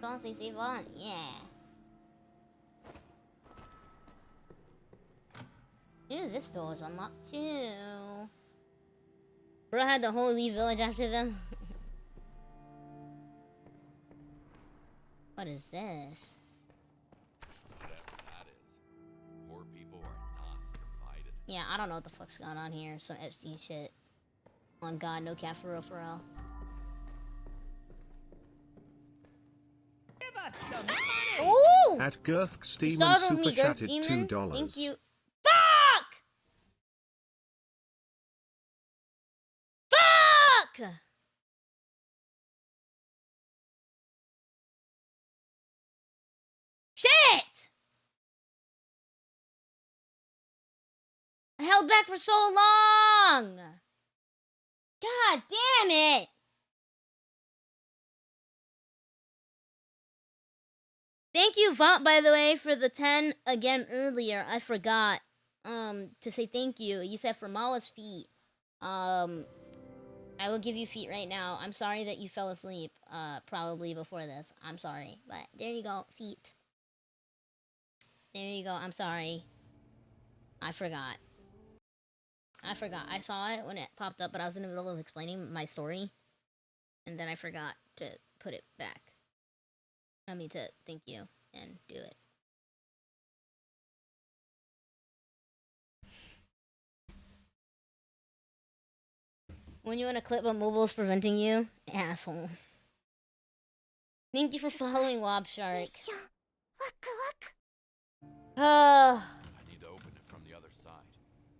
Don't they save on? Yeah. Dude, this door is unlocked too. Bro had the whole Lee village after them. What is this? Whatever that is, poor people are not invited. Yeah, I don't know what the fuck's going on here. Some Epstein shit. On God, no cat for real, for real. Give us some money! Ooh! At Girth Steam Startled super me, Girth chatted Demon. $2. Thank you. Fuck! Fuck! Shit! I held back for so long! God damn it! Thank you, Vaunt, by the way, for the 10 again earlier. I forgot to say thank you. You said for MAWA's feet. I will give you feet right now. I'm sorry that you fell asleep probably before this. I'm sorry. But there you go, feet. There you go. I'm sorry. I forgot. I forgot. I saw it when it popped up, but I was in the middle of explaining my story. And then I forgot to put it back. I mean, to thank you and do it. When you want to clip what mobile is preventing you, asshole. Thank you for following Wob Shark. I need to open it from the other side.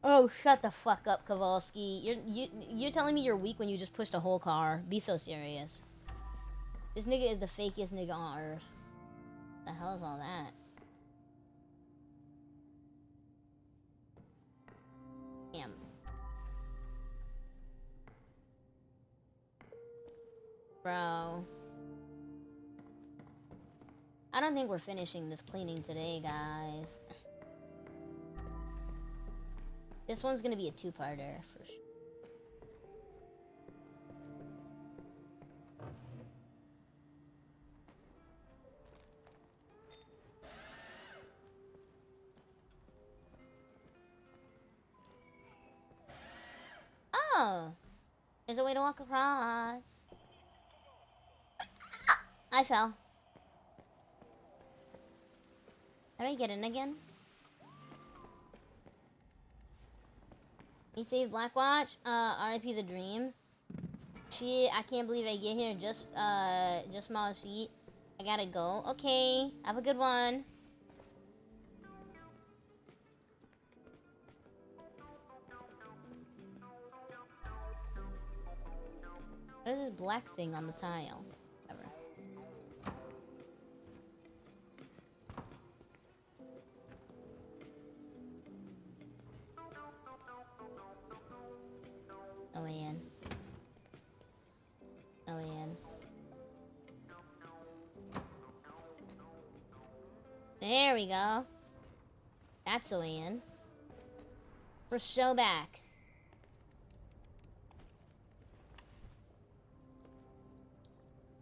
Oh, shut the fuck up, Kowalski. You're telling me you're weak when you just pushed a whole car. Be so serious. This nigga is the fakest nigga on earth. The hell is all that? Damn. Bro. I don't think we're finishing this cleaning today, guys. This one's gonna be a two-parter, for sure. Oh! There's a way to walk across. I fell. How do I get in again? He saved Blackwatch. RIP the dream. Shit, I can't believe I get here just small feet. I gotta go. Okay, have a good one. What is this black thing on the tile? Whatever. No way in. No way in. There we go. That's a way in. We're so back.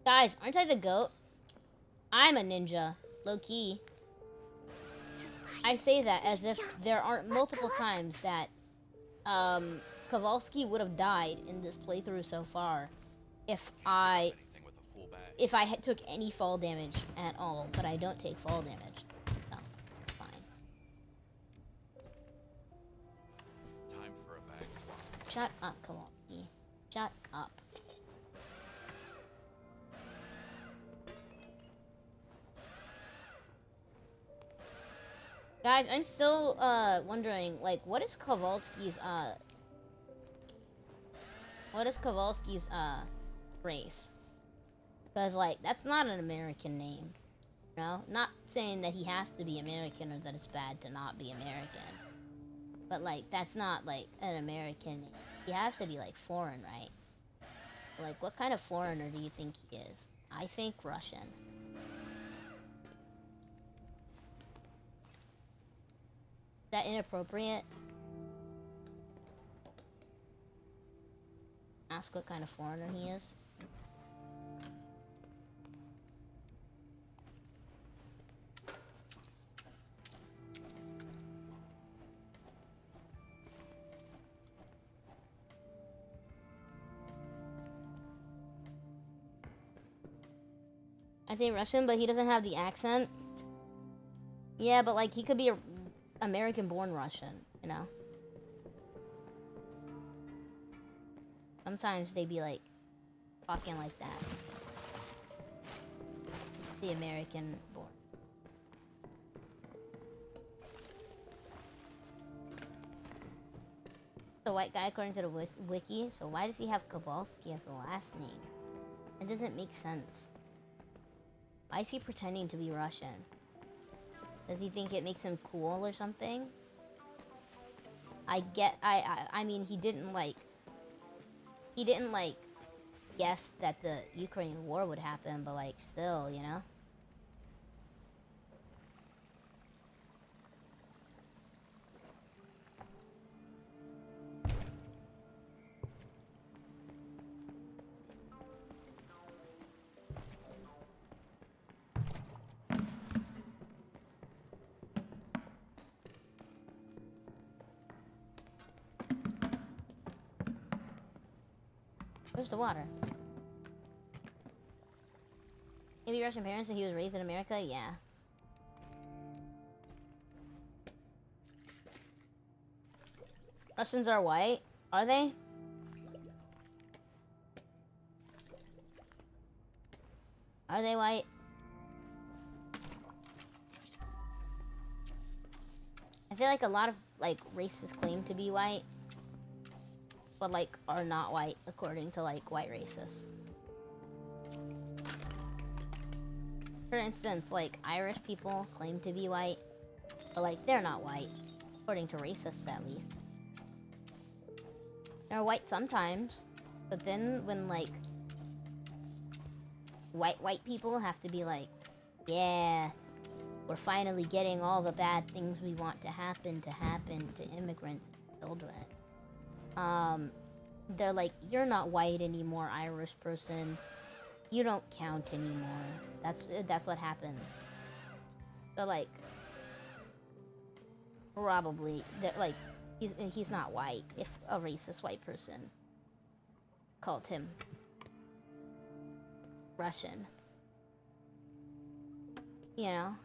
Guys, aren't I the GOAT? I'm a ninja. Low-key. I say that as if there aren't multiple times that Kowalski would have died in this playthrough so far if I took any fall damage at all, but I don't take fall damage. So, fine. Time for a bag swap. Shut up, Kowalski. Shut up. Guys, I'm still wondering, like, what is Kowalski's race? Because, like, that's not an American name. You know? Not saying that he has to be American or that it's bad to not be American. But, like, that's not, like, an American name. He has to be, like, foreign, right? Like, what kind of foreigner do you think he is? I think Russian. Is that inappropriate? Ask what kind of foreigner he is. I say Russian, but he doesn't have the accent. Yeah, but like he could be a American-born Russian, you know? Sometimes they be like talking like that. The American-born. The white guy according to the wiki, so why does he have Kowalski as the last name? It doesn't make sense. Why is he pretending to be Russian? Does he think it makes him cool or something? I mean, he didn't like guess that the Ukraine war would happen, but like still, you know? Where's the water? Maybe Russian parents and he was raised in America? Yeah. Russians are white? Are they? Are they white? I feel like a lot of, like, races claim to be white, but, like, are not white according to, like, white racists. For instance, like, Irish people claim to be white, but, like, they're not white, according to racists, at least. They're white sometimes, but then when, like, white people have to be like, yeah, we're finally getting all the bad things we want to happen to immigrants and children. They're like, you're not white anymore, Irish person. You don't count anymore. That's what happens. So, like, probably, like, he's not white if a racist white person called him Russian. You know?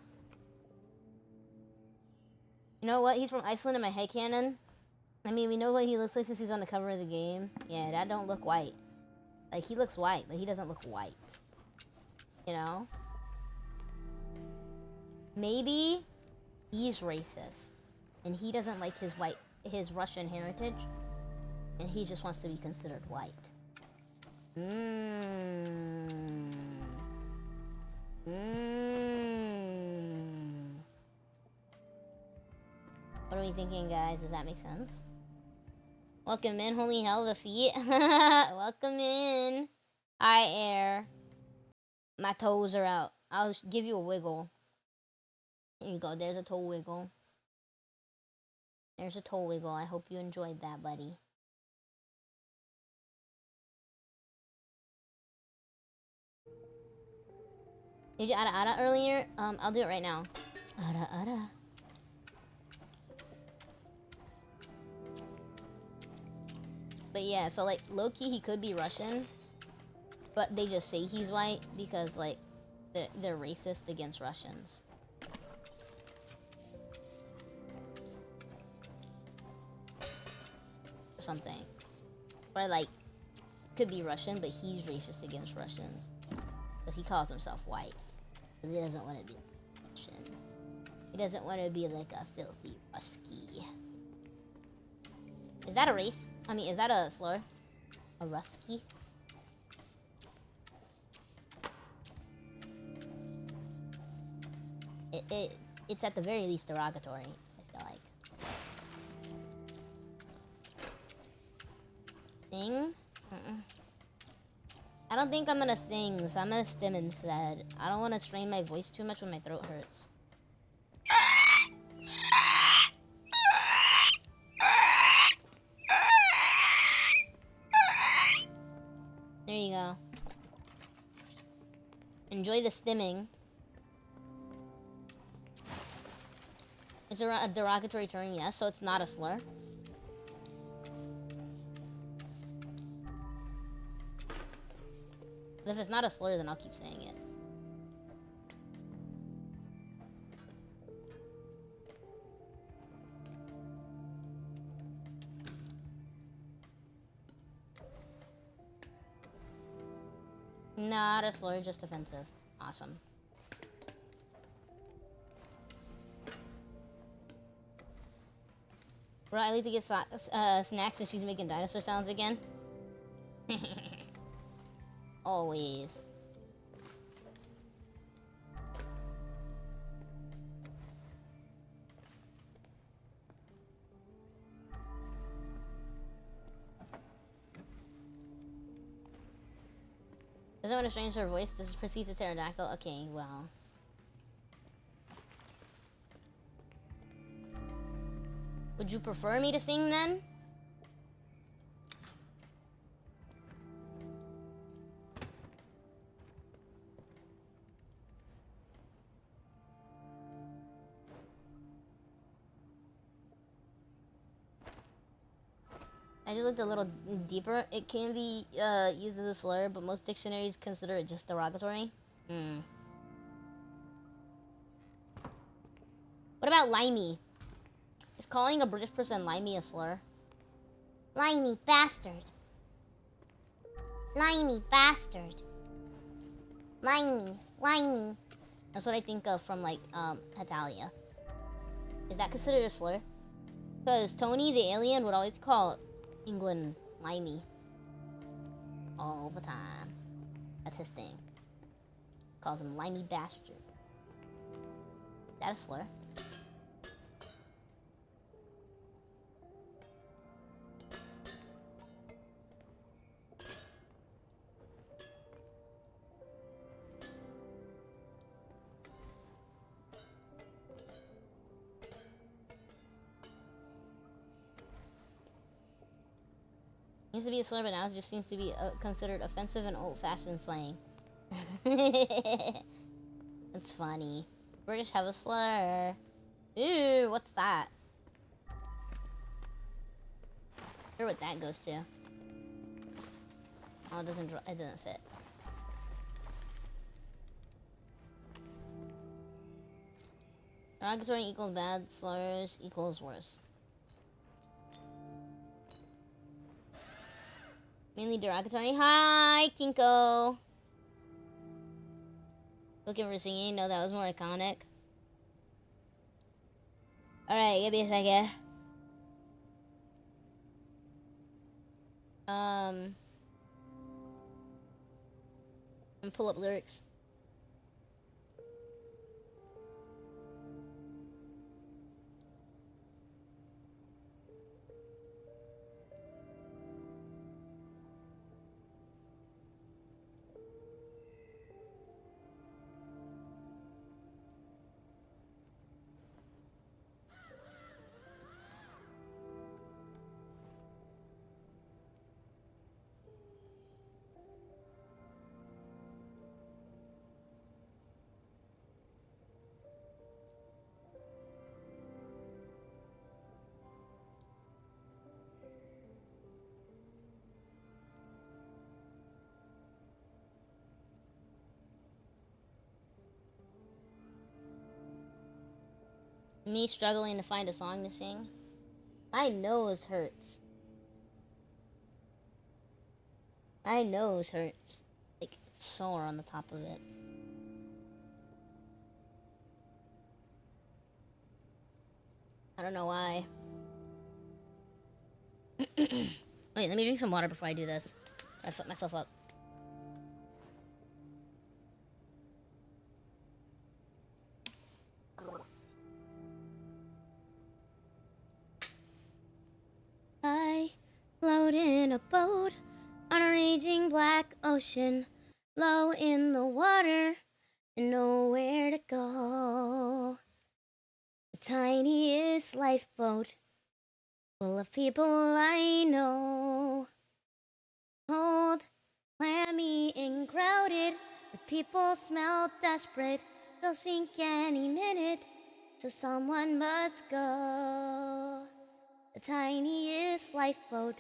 You know what? He's from Iceland in my headcanon. I mean, we know what he looks like since he's on the cover of the game. Yeah, that don't look white. Like, he looks white, but he doesn't look white. You know? Maybe he's racist, and he doesn't like his Russian heritage, and he just wants to be considered white. What are we thinking, guys? Does that make sense? Welcome in. Holy hell, the feet. Welcome in. Hi, air. My toes are out. I'll give you a wiggle. There you go. There's a toe wiggle. There's a toe wiggle. I hope you enjoyed that, buddy. Did you ada earlier? I'll do it right now. Ada. But yeah, so like low-key he could be Russian, but they just say he's white because like they're racist against Russians. Or something. Or like could be Russian, but he's racist against Russians. So he calls himself white. Because he doesn't want to be Russian. He doesn't want to be like a filthy Rusky. Is that a race? I mean, is that a slur? A Rusky? It's at the very least derogatory, I feel like. Sting? I don't think I'm gonna sting, so I'm gonna stim instead. I don't want to strain my voice too much when my throat hurts. There you go. Enjoy the stimming. It's a derogatory term, yes, so it's not a slur. But if it's not a slur, then I'll keep saying it. Not a slur, just offensive. Awesome. Bro, I need to get snacks and she's making dinosaur sounds again. Always. Doesn't want to change her voice. This proceeds to pterodactyl. Okay, well. Would you prefer me to sing then? I just looked a little deeper. It can be used as a slur, but most dictionaries consider it just derogatory. What about limey? Is calling a British person limey a slur? Limey bastard. Limey bastard. Limey. Limey. That's what I think of from, like, Hatalia. Is that considered a slur? Because Tony the alien would always call England limey. All the time. That's his thing. Calls him limey bastard. Is that a slur? Used to be a slur, but now it just seems to be considered offensive and old-fashioned slang. It's funny. British have a slur. Ooh, what's that? I wonder what that goes to. Oh, it doesn't fit. Derogatory equals bad, slurs equals worse. Mainly derogatory. Hi, Kinko. Looking for singing. No, that was more iconic. Alright, give me a second. And pull up lyrics. Me struggling to find a song to sing. My nose hurts. My nose hurts. Like, it's sore on the top of it. I don't know why. Wait, let me drink some water before I do this. I fucked myself up. I float in a boat on a raging black ocean, low in the water and nowhere to go. The tiniest lifeboat full of people I know. Cold, clammy, and crowded, the people smell desperate. They'll sink any minute, so someone must go. The tiniest lifeboat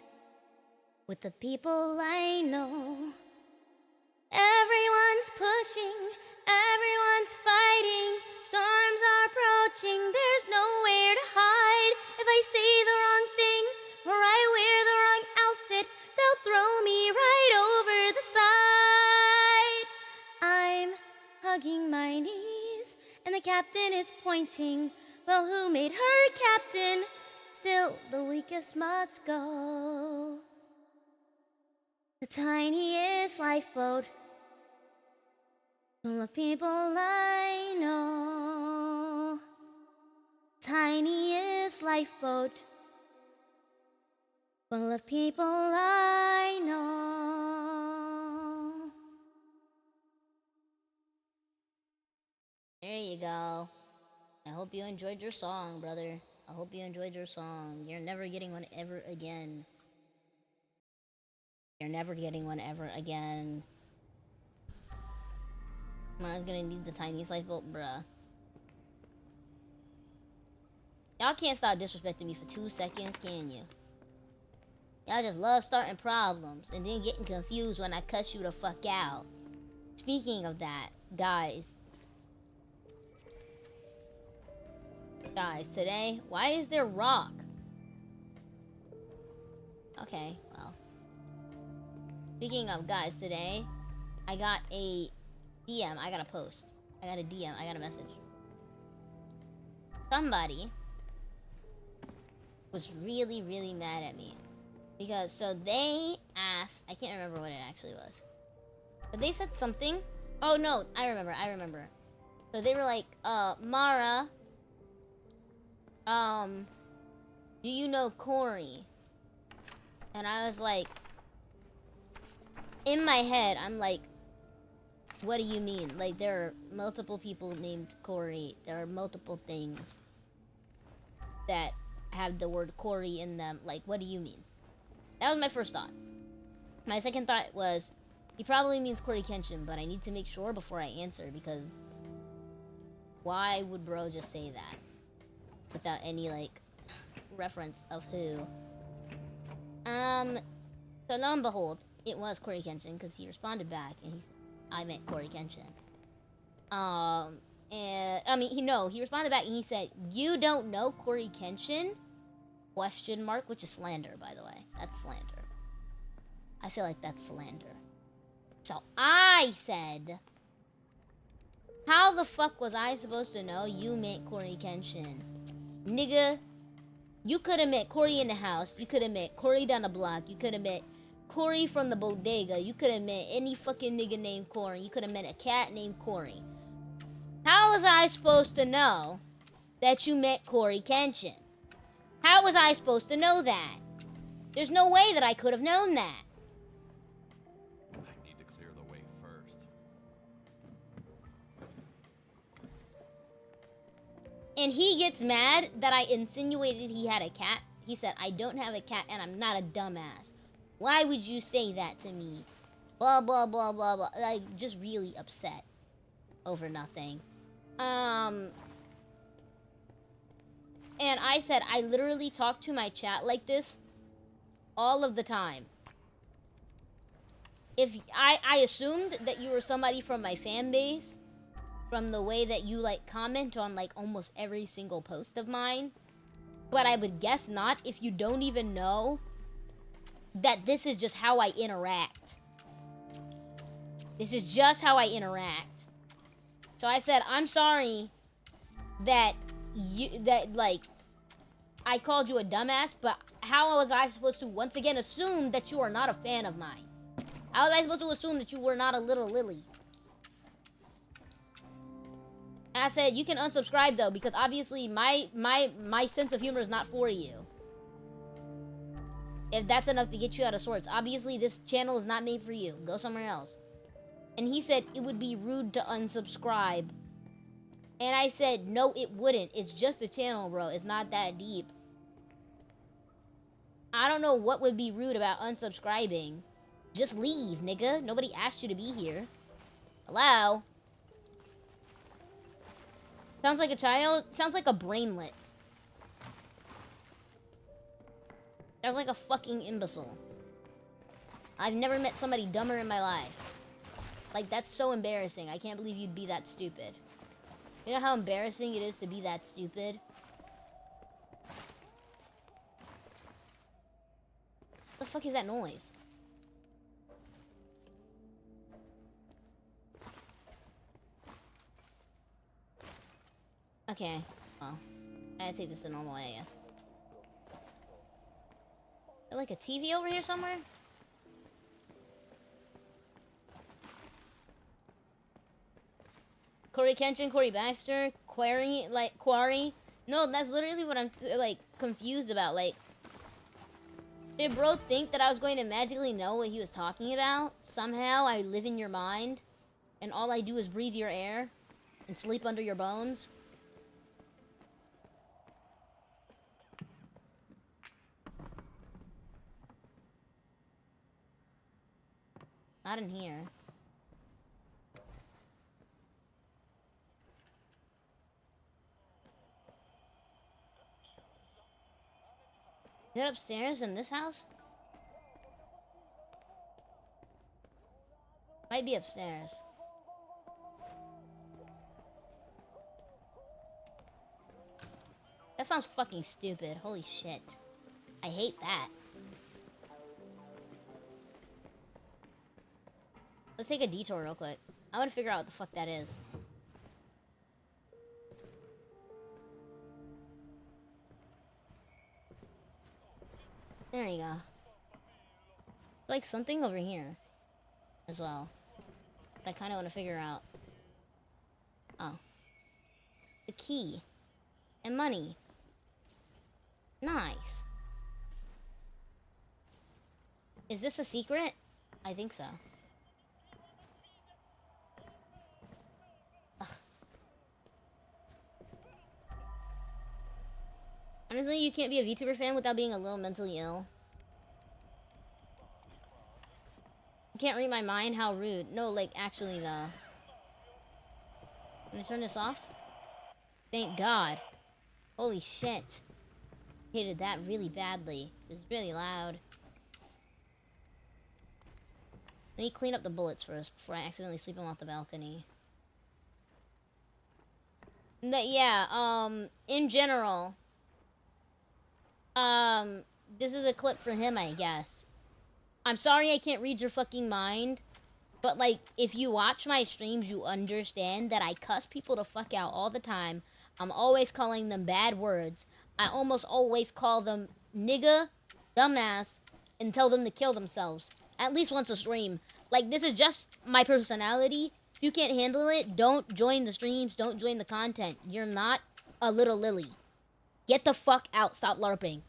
with the people I know. Everyone's pushing, everyone's fighting. Storms are approaching, there's nowhere to hide. If I say the wrong thing or I wear the wrong outfit, they'll throw me right over the side. I'm hugging my knees and the captain is pointing. Well, who made her captain? Still, the weakest must go. The tiniest lifeboat full of people I know. Tiniest lifeboat full of people I know. There you go. I hope you enjoyed your song, brother. I hope you enjoyed your song. You're never getting one ever again. You're never getting one ever again. Mara's gonna need the tiniest lifeboat, bruh. Y'all can't stop disrespecting me for 2 seconds, can you? Y'all just love starting problems and then getting confused when I cuss you the fuck out. Speaking of that, guys. Guys, today, why is there rock? Okay, well. Speaking of guys, today, I got a DM. I got a post. I got a DM. I got a message. Somebody was really, really mad at me. Because, so they asked, I can't remember what it actually was. But they said something. Oh, no, I remember. So they were like, Mara, do you know Corey? And I was like, in my head, I'm like, what do you mean? Like, there are multiple people named Corey. There are multiple things that have the word Corey in them. Like, what do you mean? That was my first thought. My second thought was, he probably means Corey Kenshin, but I need to make sure before I answer, because why would bro just say that without any, like, reference of who? So lo and behold, it was Corey Kenshin, because he responded back, and he said, I meant Corey Kenshin. And, I mean, he responded back, and he said, you don't know Corey Kenshin? Question mark, which is slander, by the way. That's slander. I feel like that's slander. So I said, how the fuck was I supposed to know you meant Corey Kenshin? Nigga, you could have met Corey in the house. You could have met Corey down the block. You could have met Corey from the bodega. You could have met any fucking nigga named Corey. You could have met a cat named Corey. How was I supposed to know that you met Corey Kenshin? How was I supposed to know that? There's no way that I could have known that. I need to clear the way first. And he gets mad that I insinuated he had a cat. He said, I don't have a cat and I'm not a dumbass. Why would you say that to me? Blah, blah, blah, blah, blah. Like, just really upset over nothing. And I said, I literally talk to my chat like this all of the time. If I assumed that you were somebody from my fan base, from the way that you, like, comment on, like, almost every single post of mine. But I would guess not if you don't even know that this is just how I interact. This is just how I interact. So I said, I'm sorry that I called you a dumbass, but how was I supposed to once again assume that you are not a fan of mine? How was I supposed to assume that you were not a little Lily? And I said, you can unsubscribe though, because obviously my sense of humor is not for you. If that's enough to get you out of sorts. Obviously this channel is not made for you. Go somewhere else. And he said it would be rude to unsubscribe. And I said, no, it wouldn't. It's just a channel, bro. It's not that deep. I don't know what would be rude about unsubscribing. Just leave, nigga. Nobody asked you to be here. Hello? Sounds like a child. Sounds like a brainlet. Sounds like a fucking imbecile. I've never met somebody dumber in my life. Like, that's so embarrassing. I can't believe you'd be that stupid. You know how embarrassing it is to be that stupid? What the fuck is that noise? Okay, well, I gotta take this the normal way, I guess. Is there like a TV over here somewhere? Corey Kenshin, Corey Baxter, Quarry. No, that's literally what I'm, like, confused about. Like, did bro think that I was going to magically know what he was talking about? Somehow I live in your mind, and all I do is breathe your air and sleep under your bones? Not in here. Is it upstairs in this house? Might be upstairs. That sounds fucking stupid. Holy shit. I hate that. Let's take a detour real quick. I want to figure out what the fuck that is. There you go. Like something over here as well. But I kind of want to figure out. Oh. The key. And money. Nice. Is this a secret? I think so. Ugh. Honestly, you can't be a VTuber fan without being a little mentally ill. You can't read my mind? How rude. No, like, actually, though. Can I turn this off? Thank God. Holy shit. Hated that really badly. It was really loud. Let me clean up the bullets first before I accidentally sweep them off the balcony. But yeah, in general, this is a clip for him, I guess. I'm sorry I can't read your fucking mind, but like, if you watch my streams, you understand that I cuss people the fuck out all the time. I'm always calling them bad words. I almost always call them nigga, dumbass, and tell them to kill themselves. At least once a stream. Like, this is just my personality. If you can't handle it, don't join the streams, don't join the content. You're not a little Lily. Get the fuck out. Stop LARPing.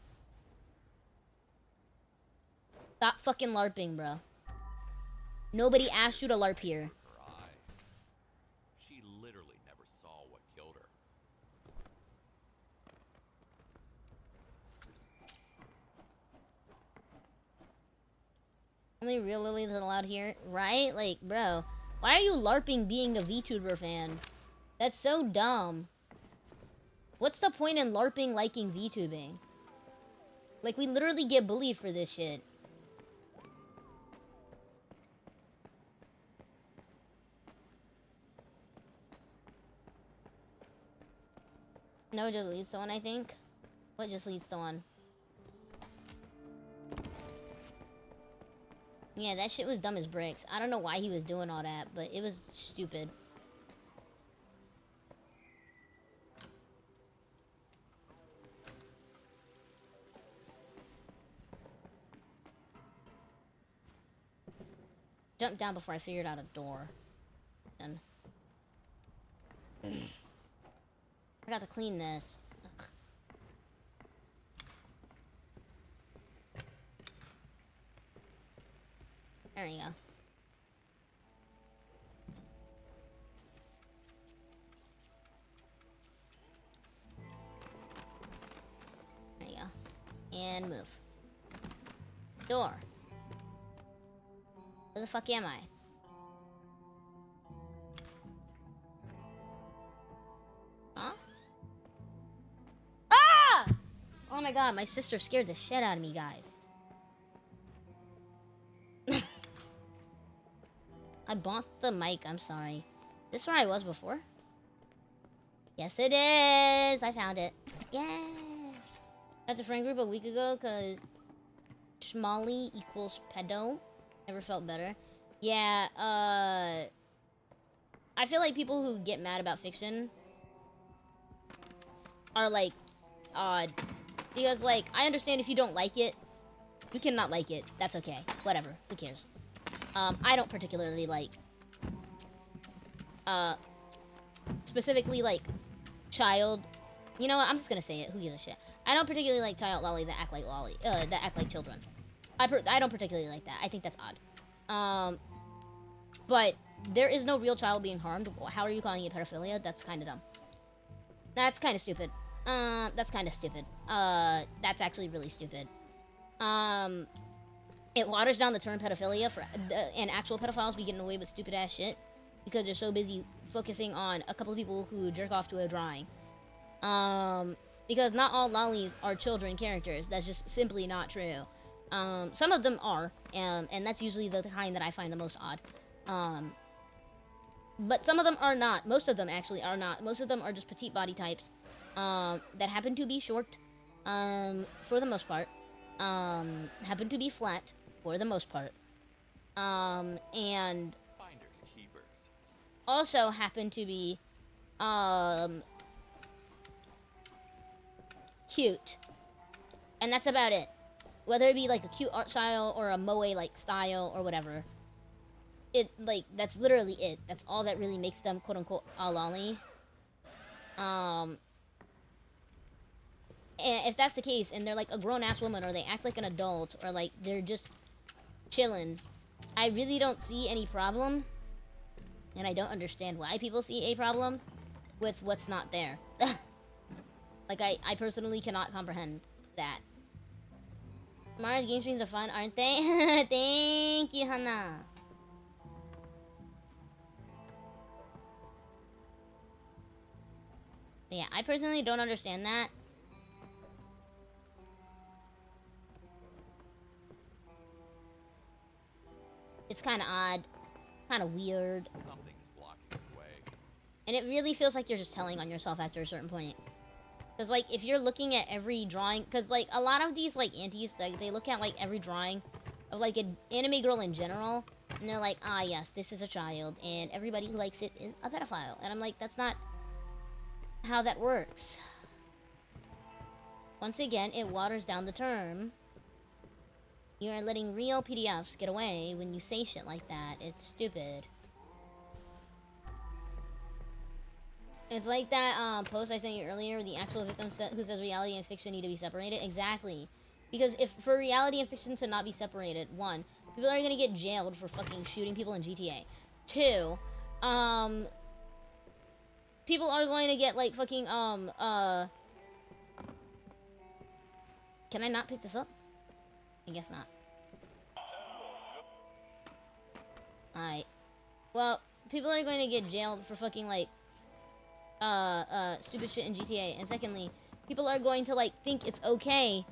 Stop fucking LARPing, bro. Nobody asked you to LARP here. She literally never saw what killed her. Only real Lilies allowed here, right? Like, bro, why are you LARPing being a VTuber fan? That's so dumb. What's the point in LARPing liking VTubing? Like, we literally get bullied for this shit. No, it just leads to one, I think. What just leads to one? Yeah, that shit was dumb as bricks. I don't know why he was doing all that, but it was stupid. Jumped down before I figured out a door. And forgot to clean this. Ugh. There you go. There you go. And move. Door. Where the fuck am I? Huh? Ah! Oh my god, my sister scared the shit out of me, guys. I bonked the mic, I'm sorry. This is where I was before? Yes, it is! I found it. Yeah! Got the friend group a week ago, because Schmally equals pedo. Never felt better. Yeah, I feel like people who get mad about fiction are, like, odd. Because, like, I understand if you don't like it, you cannot like it. That's okay. Whatever. Who cares? I don't particularly like, specifically, like, child, you know what, I'm just gonna say it, who gives a shit. I don't particularly like child lolly that act like children. I don't particularly like that. I think that's odd. But there is no real child being harmed. How are you calling it pedophilia? That's kind of dumb. That's kind of stupid. That's kind of stupid. That's actually really stupid. It waters down the term pedophilia for and actual pedophiles be getting away with stupid ass shit because they're so busy focusing on a couple of people who jerk off to a drawing. Because not all lollies are children characters. That's just simply not true. Some of them are, and that's usually the kind that I find the most odd. But some of them are not. Most of them actually are not. Most of them are just petite body types that happen to be short for the most part. Happen to be flat for the most part. And Finders keepers. also happen to be cute. And that's about it. Whether it be like a cute art style or a moe like style or whatever. It like that's literally it. That's all that really makes them quote unquote a lolly. And if that's the case and they're like a grown ass woman or they act like an adult or like they're just chilling, I really don't see any problem. And I don't understand why people see a problem with what's not there. Like I personally cannot comprehend that. Mara's game streams are fun, aren't they? Thank you, Hannah. Yeah, I personally don't understand that. It's kind of odd, kind of weird. Something is blocking the way. And it really feels like you're just telling on yourself after a certain point. Because, like, if you're looking at every drawing... Because, like, a lot of these, like, aunties, like, they look at, like, every drawing of, like, an anime girl in general. And they're like, ah, yes, this is a child. And everybody who likes it is a pedophile. And I'm like, that's not how that works. Once again, it waters down the term. You are letting real PDFs get away when you say shit like that. It's stupid. It's like that post I sent you earlier, the actual victim who says reality and fiction need to be separated. Exactly. Because if for reality and fiction to not be separated, one, people are gonna get jailed for fucking shooting people in GTA. Two, people are going to get like fucking can I not pick this up? I guess not. Alright. Well, people are going to get jailed for fucking like stupid shit in GTA. And secondly, people are going to like think it's okay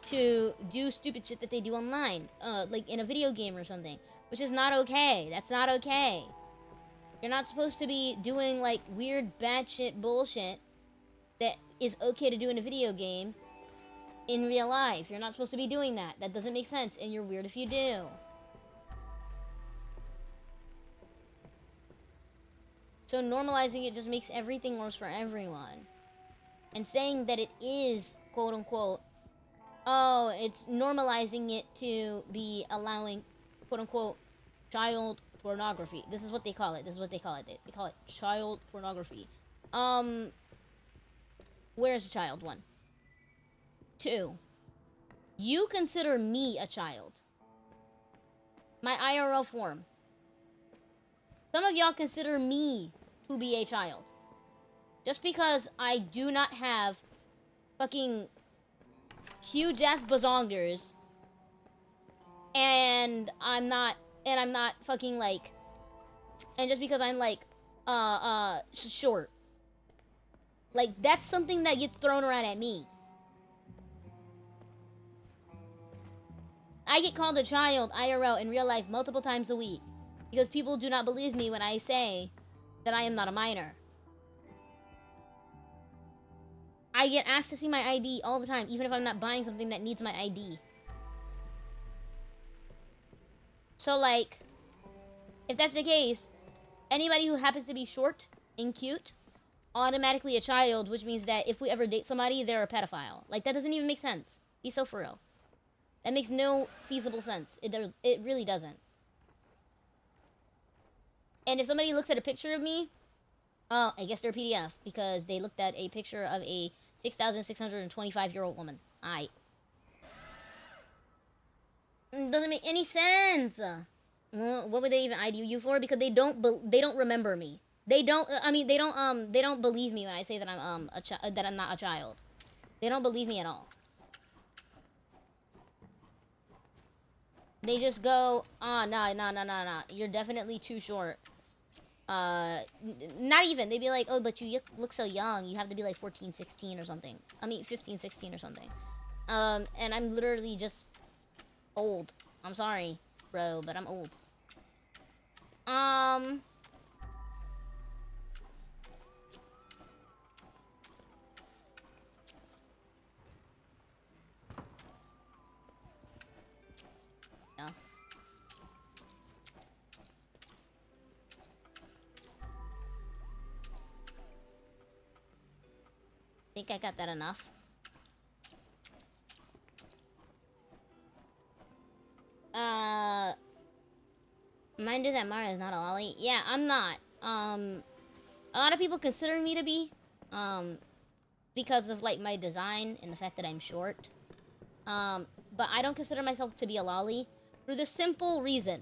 to do stupid shit that they do online, like in a video game or something, which is not okay. That's not okay. You're not supposed to be doing like weird batshit bullshit that is okay to do in a video game in real life. You're not supposed to be doing that. That doesn't make sense, and you're weird if you do. So normalizing it just makes everything worse for everyone. And saying that it is, quote unquote, oh, it's normalizing it to be allowing, quote unquote, child pornography. This is what they call it. This is what they call it. They call it child pornography. Where's a child? One. Two. You consider me a child. My IRL form. Some of y'all consider me to be a child. Just because I do not have fucking huge ass bazongers and I'm not fucking like, and just because I'm like short, like that's something that gets thrown around at me. I get called a child IRL in real life multiple times a week because people do not believe me when I say that I am not a minor. I get asked to see my ID all the time, even if I'm not buying something that needs my ID. So, like, if that's the case, anybody who happens to be short and cute, automatically a child, which means that if we ever date somebody, they're a pedophile. Like, that doesn't even make sense. Be so for real. That makes no feasible sense. It really doesn't. And if somebody looks at a picture of me, oh, I guess they're a PDF because they looked at a picture of a 6,625-year-old woman. Aight. Doesn't make any sense. What would they even ID you for? Because they don't remember me. They don't believe me when I say that I'm that I'm not a child. They don't believe me at all. They just go, nah. You're definitely too short. Not even. They'd be like, oh, but you look so young. You have to be like 14, 16 or something. I mean, 15, 16 or something. And I'm literally just old. I'm sorry, bro, but I'm old. Yeah. Think I got that enough. Reminder that Mara is not a lolly. Yeah, I'm not. A lot of people consider me to be, because of like my design and the fact that I'm short. But I don't consider myself to be a lolly for the simple reason.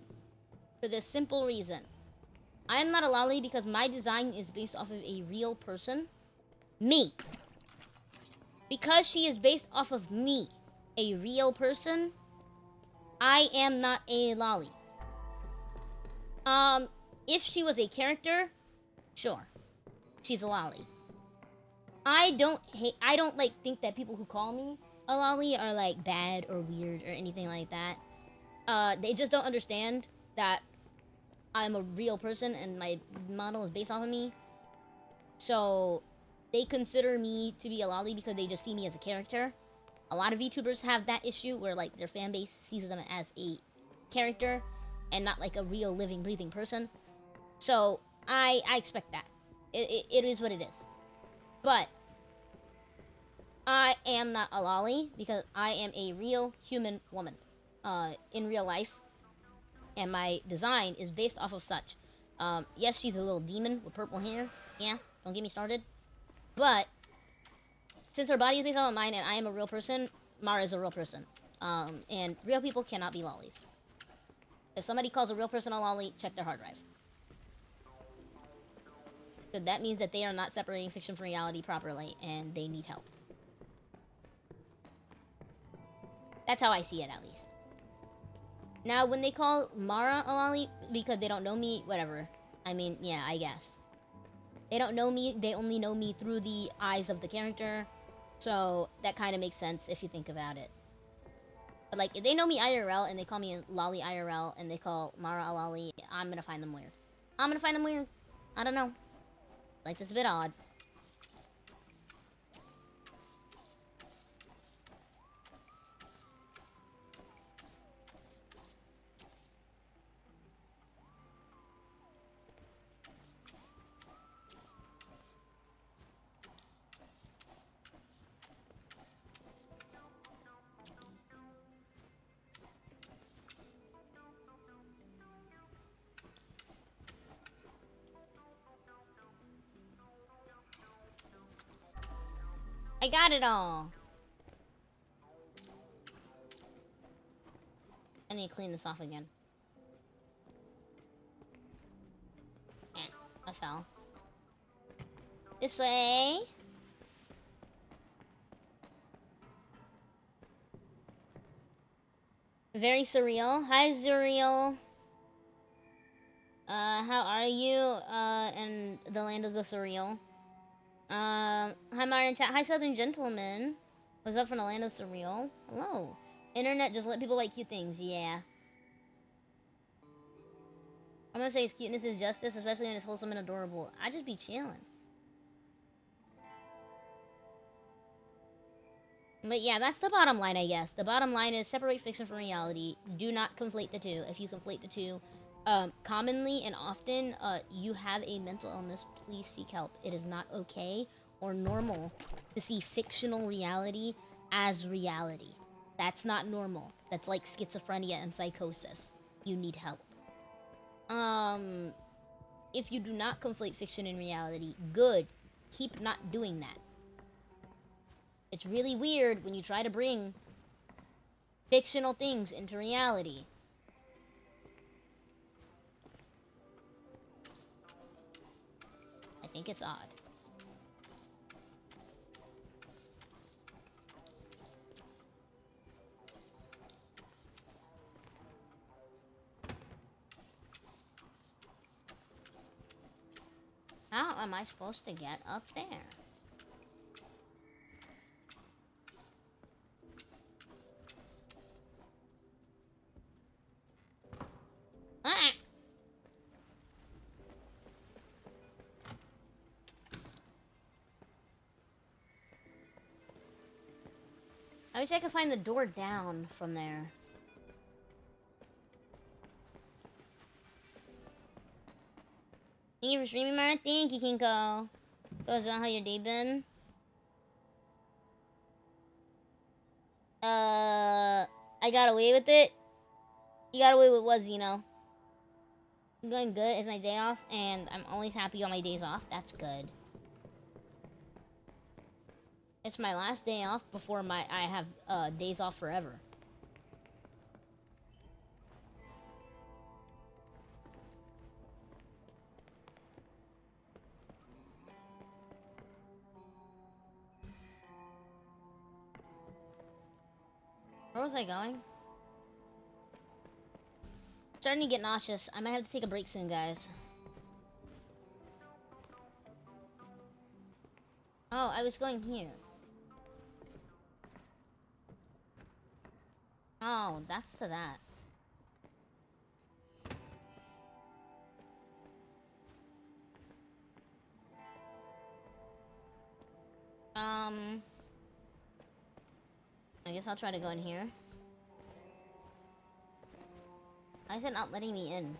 I am not a lolly because my design is based off of a real person. Me. Because she is based off of me, a real person, I am not a lolly. If she was a character, sure. She's a lolly. I don't like think that people who call me a lolly are like bad or weird or anything like that. They just don't understand that I'm a real person and my model is based off of me. So they consider me to be a lolly because they just see me as a character. A lot of VTubers have that issue where like their fan base sees them as a character and not like a real living, breathing person. So I expect that. It is what it is. But I am not a lolly because I am a real human woman in real life. And my design is based off of such. Yes, she's a little demon with purple hair. Yeah, don't get me started. But since her body is based on mine and I am a real person, Mara is a real person. And real people cannot be lollies. If somebody calls a real person a lolly, check their hard drive. So that means that they are not separating fiction from reality properly and they need help. That's how I see it, at least. Now, when they call Mara a lolly because they don't know me, whatever. I mean, yeah, I guess. They don't know me, they only know me through the eyes of the character. So, that kind of makes sense if you think about it. But, like, if they know me IRL and they call me a lolly IRL and they call Mara a lolly, I'm gonna find them weird. I don't know. Like, this is a bit odd. I got it all. I need to clean this off again. I fell. This way. Very surreal. Hi, Zuriel. How are you? In the land of the surreal. Hi, Myron Chat. Hi, Southern Gentleman. What's up from the land of surreal? Hello. Internet, just let people like cute things. Yeah. I'm gonna say his cuteness is justice, especially when it's wholesome and adorable. I just be chilling. But yeah, that's the bottom line, I guess. The bottom line is separate fiction from reality. Do not conflate the two. If you conflate the two, commonly and often, you have a mental illness, please seek help. It is not okay or normal to see fictional reality as reality. That's not normal. That's like schizophrenia and psychosis. You need help. If you do not conflate fiction and reality, good. Keep not doing that. It's really weird when you try to bring fictional things into reality. I think it's odd. How am I supposed to get up there? Ah! I wish I could find the door down from there. Thank you for streaming, Mara. Thank you, Kinko. Goes on, how your day been? I got away with it. You got away with what, Zeno? I'm going good. It's my day off, and I'm always happy on my days off. That's good. It's my last day off before I have days off forever. Where was I going? Starting to get nauseous. I might have to take a break soon, guys. Oh, I was going here. Oh, that's to that. I guess I'll try to go in here. Why is it not letting me in?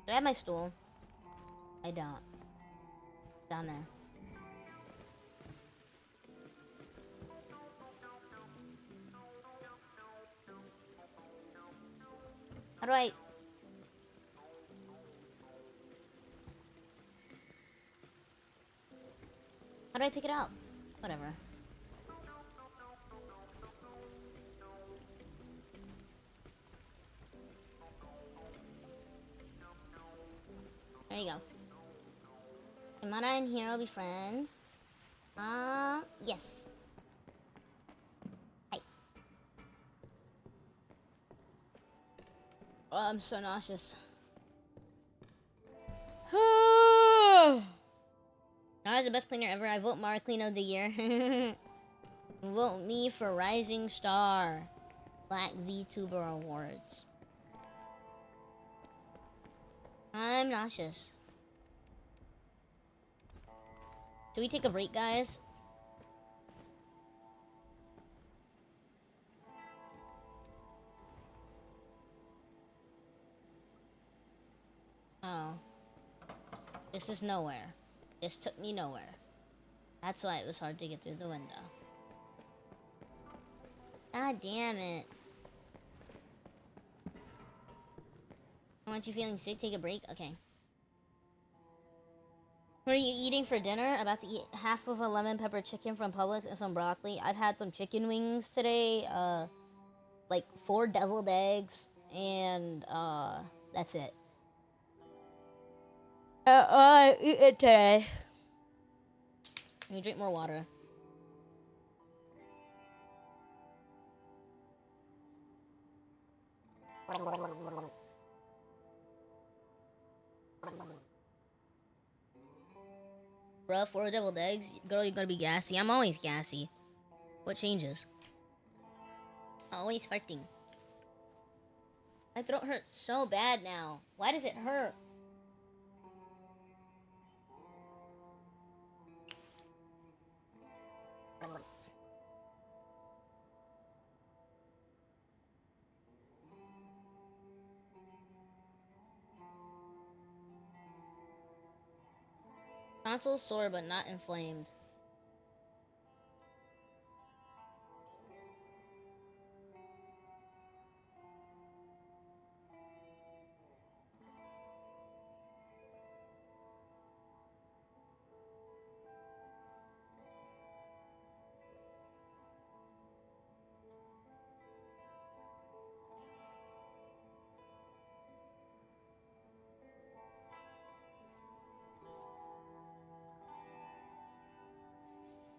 Do I have my stool? I don't. Down there. How do I... How do I pick it up? Whatever. There you go. Am I in here? We'll be friends. Yes. Hi. Oh, I'm so nauseous. Mara's the best cleaner ever. I vote Mara Clean of the Year. Vote me for Rising Star. Black VTuber Awards. I'm nauseous. Should we take a break, guys? Oh. This is nowhere. This took me nowhere. That's why it was hard to get through the window. God damn it. Aren't you feeling sick? Take a break? Okay. What are you eating for dinner? About to eat half of a lemon pepper chicken from Publix and some broccoli. I've had some chicken wings today. Like 4 deviled eggs. And, that's it. I eat it today. Let me drink more water. Bruh, 4 deviled eggs? Girl, you're gonna be gassy. I'm always gassy. What changes? Always farting. My throat hurts so bad now. Why does it hurt? Tonsil sore but not inflamed.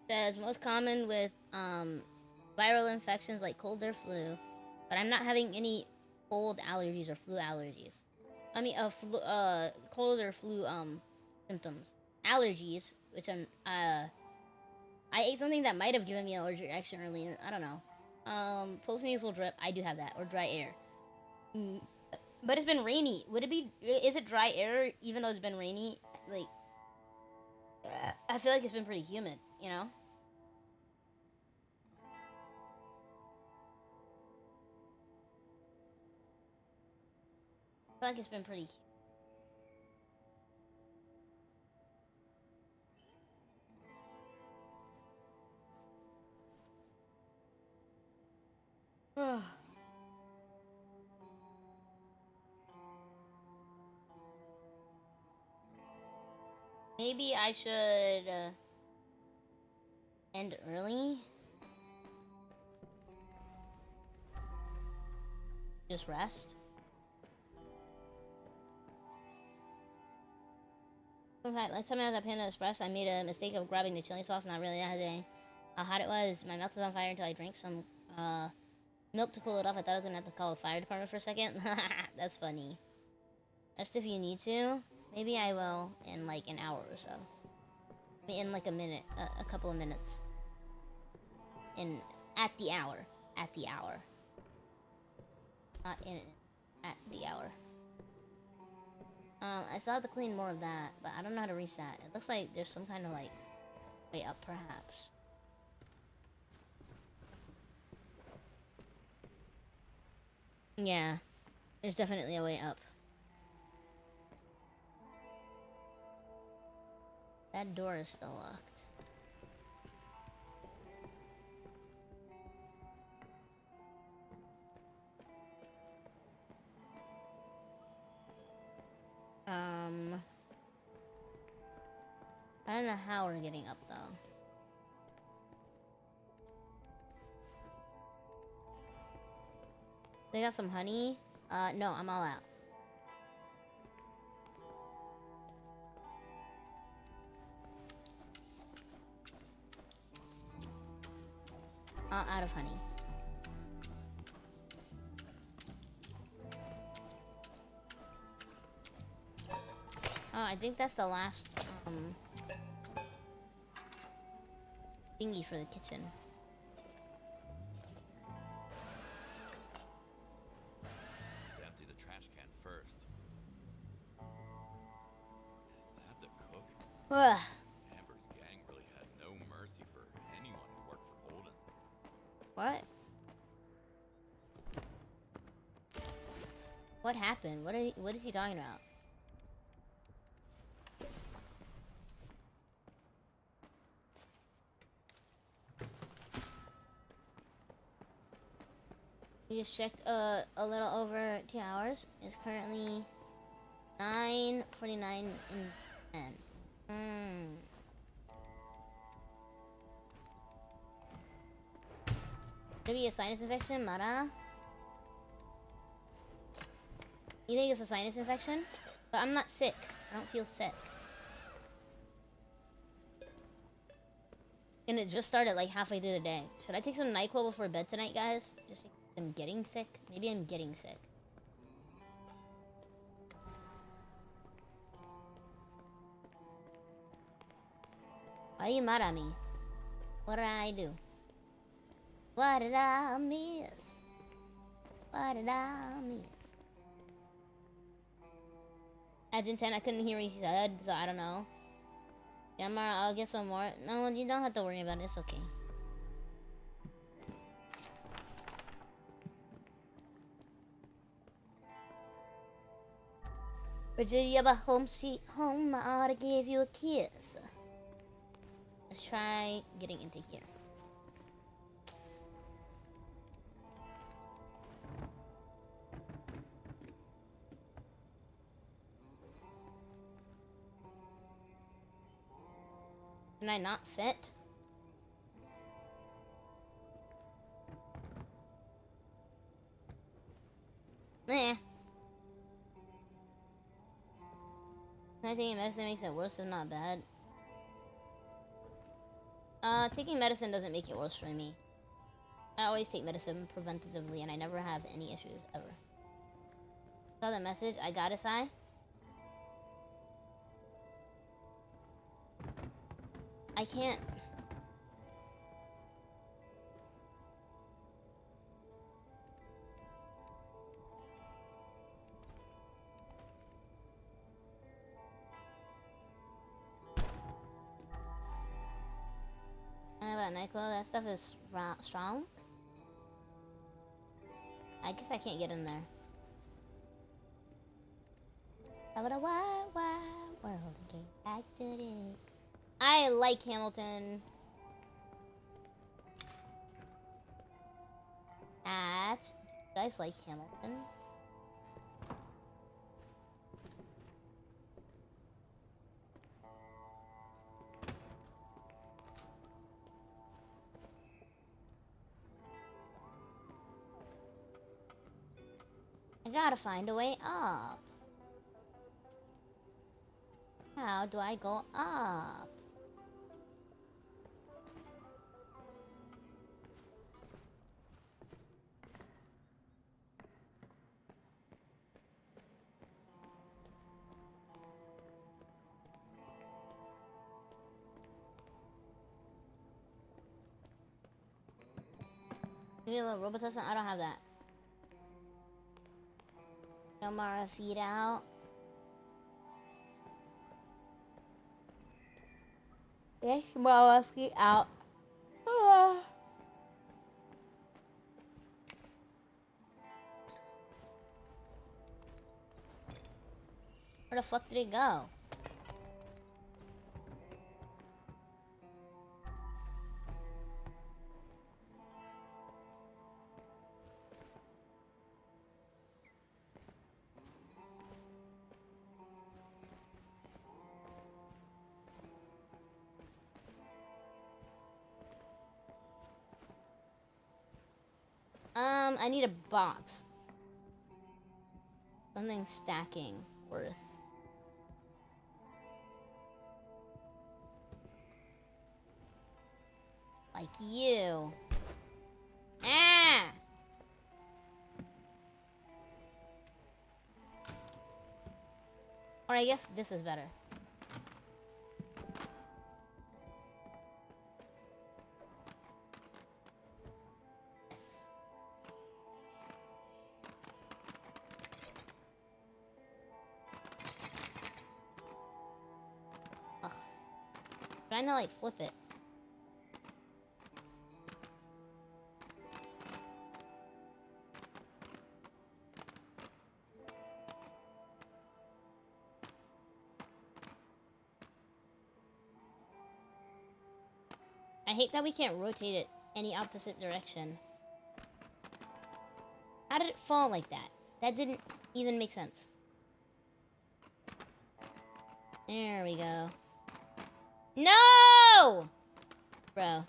Says most common with viral infections like cold or flu, but I'm not having any cold allergies or flu allergies. I mean, cold or flu symptoms. Allergies which I ate something that might have given me an allergic reaction earlier. I don't know. Postnasal drip. I do have that, or dry air. But it's been rainy. Would it be? Is it dry air even though it's been rainy? Like, I feel like it's been pretty humid. You know. I feel like it's been pretty. Maybe I should end early. Just rest. In fact, last time I was at Panda Express, I made a mistake of grabbing the chili sauce, and I really realized how hot it was. My mouth was on fire until I drank some milk to cool it off. I thought I was gonna have to call the fire department for a second. That's funny. Just if you need to. Maybe I will in like an hour or so. In like a minute, a couple of minutes. At the hour. Not in at the hour. I still have to clean more of that, but I don't know how to reach that. It looks like there's some kind of like way up, perhaps. Yeah, there's definitely a way up. That door is still locked. I don't know how we're getting up though. They got some honey? No, I'm all out. Out of honey. Oh, I think that's the last thingy for the kitchen. Empty the trash can first. Is that the cook? Ugh. Amber's gang really had no mercy for anyone who worked for Holden. What? What happened? What is he talking about? We just checked a little over 2 hours. It's currently 9:49 in 10. Maybe a sinus infection, Mara? You think it's a sinus infection? But I'm not sick. I don't feel sick. And it just started like halfway through the day. Should I take some NyQuil before bed tonight, guys? Just in case I'm getting sick? Maybe I'm getting sick. Why are you mad at me? What did I do? What did I miss? What did I miss? As in 10, I couldn't hear what he said, so I don't know. Yeah, Mara, I'll get some more. No, you don't have to worry about it. It's okay. Virginia, but home sweet home, I ought to give you a kiss. Let's try getting into here. Can I not fit? Nah. Can I take medicine makes it worse if not bad? Taking medicine doesn't make it worse for me. I always take medicine preventatively and I never have any issues, ever. Saw the message? I got a sigh. I can't. And about NyQuil, that stuff is strong. I guess I can't get in there. What a wild, wild world. Get back to this. I like Hamilton. You guys like Hamilton? I gotta find a way up. How do I go up? Give me a little Robotussin? I don't have that. Yo, Mara, feed out. Yes, Mara, feed out. Where the fuck did it go? I need a box. Something stacking worth. Like you. Ah! Or I guess this is better. Trying to like flip it. I hate that we can't rotate it any opposite direction. How did it fall like that? That didn't even make sense. There we go. No! Bro.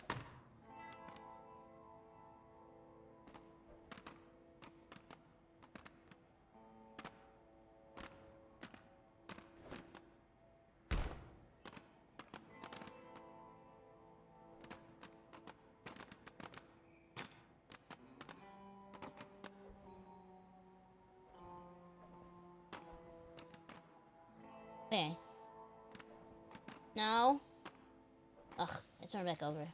Okay. No. Ugh, let's turn back over.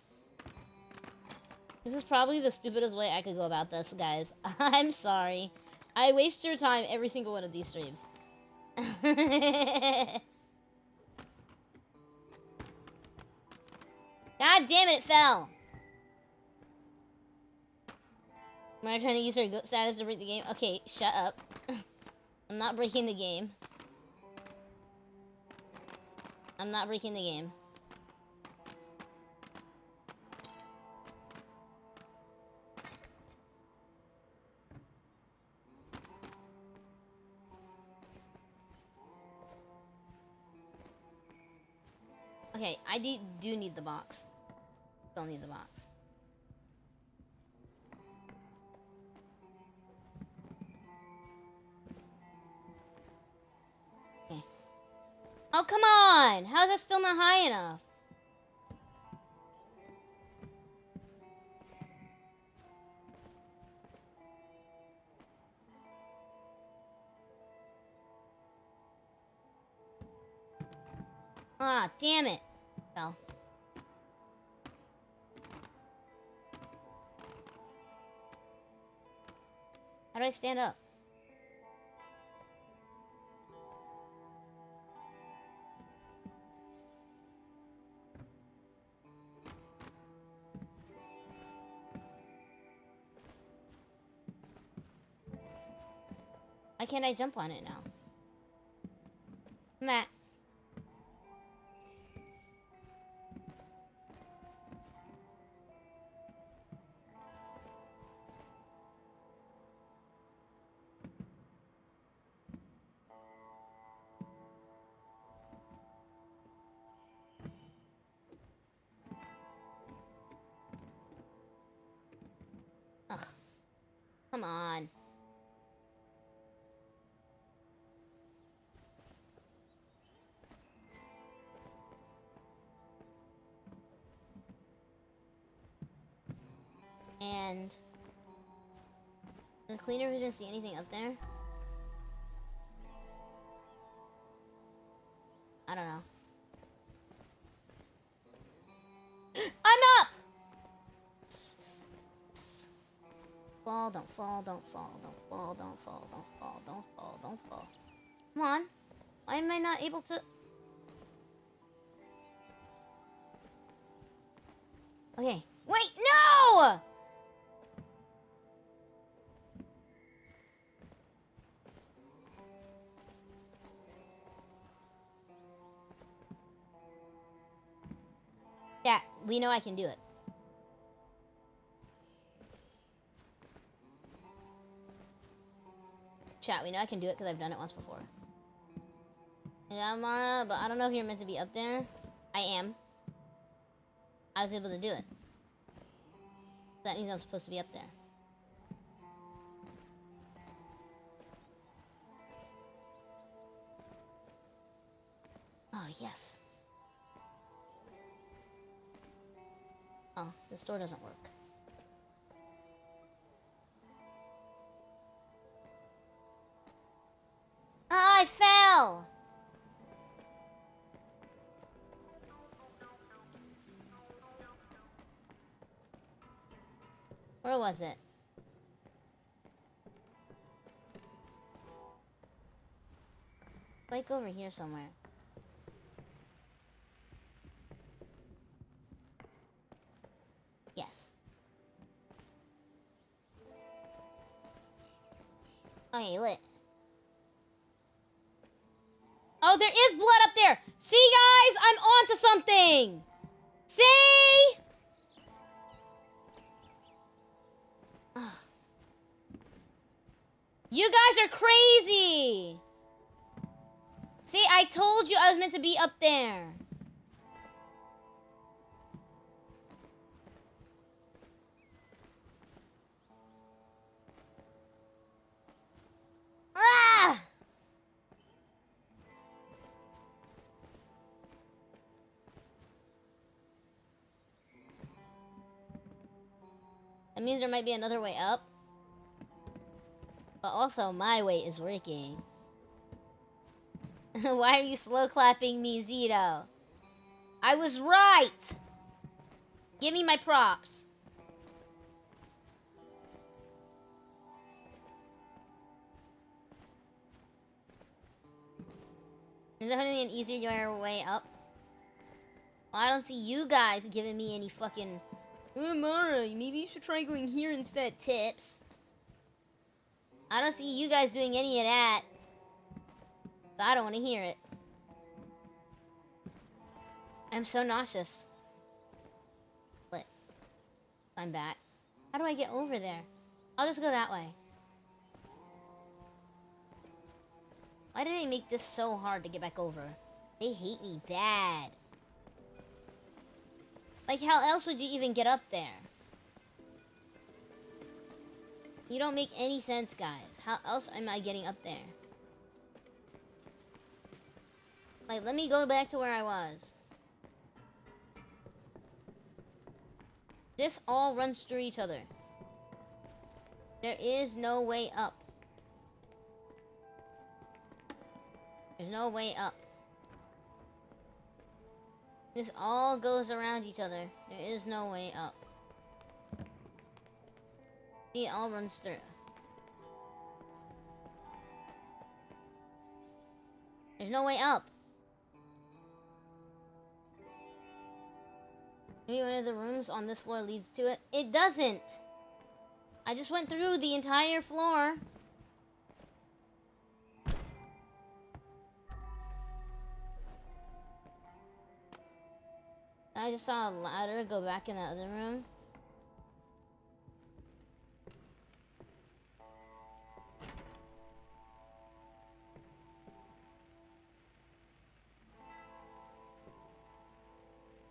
This is probably the stupidest way I could go about this, guys. I'm sorry. I waste your time every single one of these streams. God damn it, it fell. Am I trying to use her goat status to break the game? Okay, shut up. I'm not breaking the game. I'm not breaking the game. Okay, I do need the box. Don't need the box. Okay. Oh, come on! How is that still not high enough? Ah, damn it. Fell. How do I stand up? Why can't I jump on it now? Matt. Ugh. Come on. And the cleaner vision see anything up there? I don't know. I'm up! Fall, don't fall, don't fall, don't fall, don't fall, don't fall, don't fall, don't fall. Come on. Why am I not able to? Okay. Wait, no! Yeah, we know I can do it. Chat, we know I can do it because I've done it once before. Yeah, Mara, but I don't know if you're meant to be up there. I am. I was able to do it. That means I'm supposed to be up there. Oh, yes. Oh, this door doesn't work. Oh, I fell! Where was it? Like over here somewhere. Yes. Okay, lit. Oh, there is blood up there! See, guys? I'm onto something! See? Ugh. You guys are crazy! See, I told you I was meant to be up there. Ah! That means there might be another way up. But also, my way is working. Why are you slow clapping me, Zito? I was right! Give me my props. Is there an easier way up? Well, I don't see you guys giving me any fucking... Oh, Mara, maybe you should try going here instead, tips. I don't see you guys doing any of that. But I don't want to hear it. I'm so nauseous. But I'm back. How do I get over there? I'll just go that way. Why did they make this so hard to get back over? They hate me bad. Like, how else would you even get up there? You don't make any sense, guys. How else am I getting up there? Like, let me go back to where I was. This all runs through each other. There is no way up. There's no way up. This all goes around each other. There is no way up. See, it all runs through. There's no way up. Maybe one of the rooms on this floor leads to it. It doesn't. I just went through the entire floor. I just saw a ladder go back in the other room.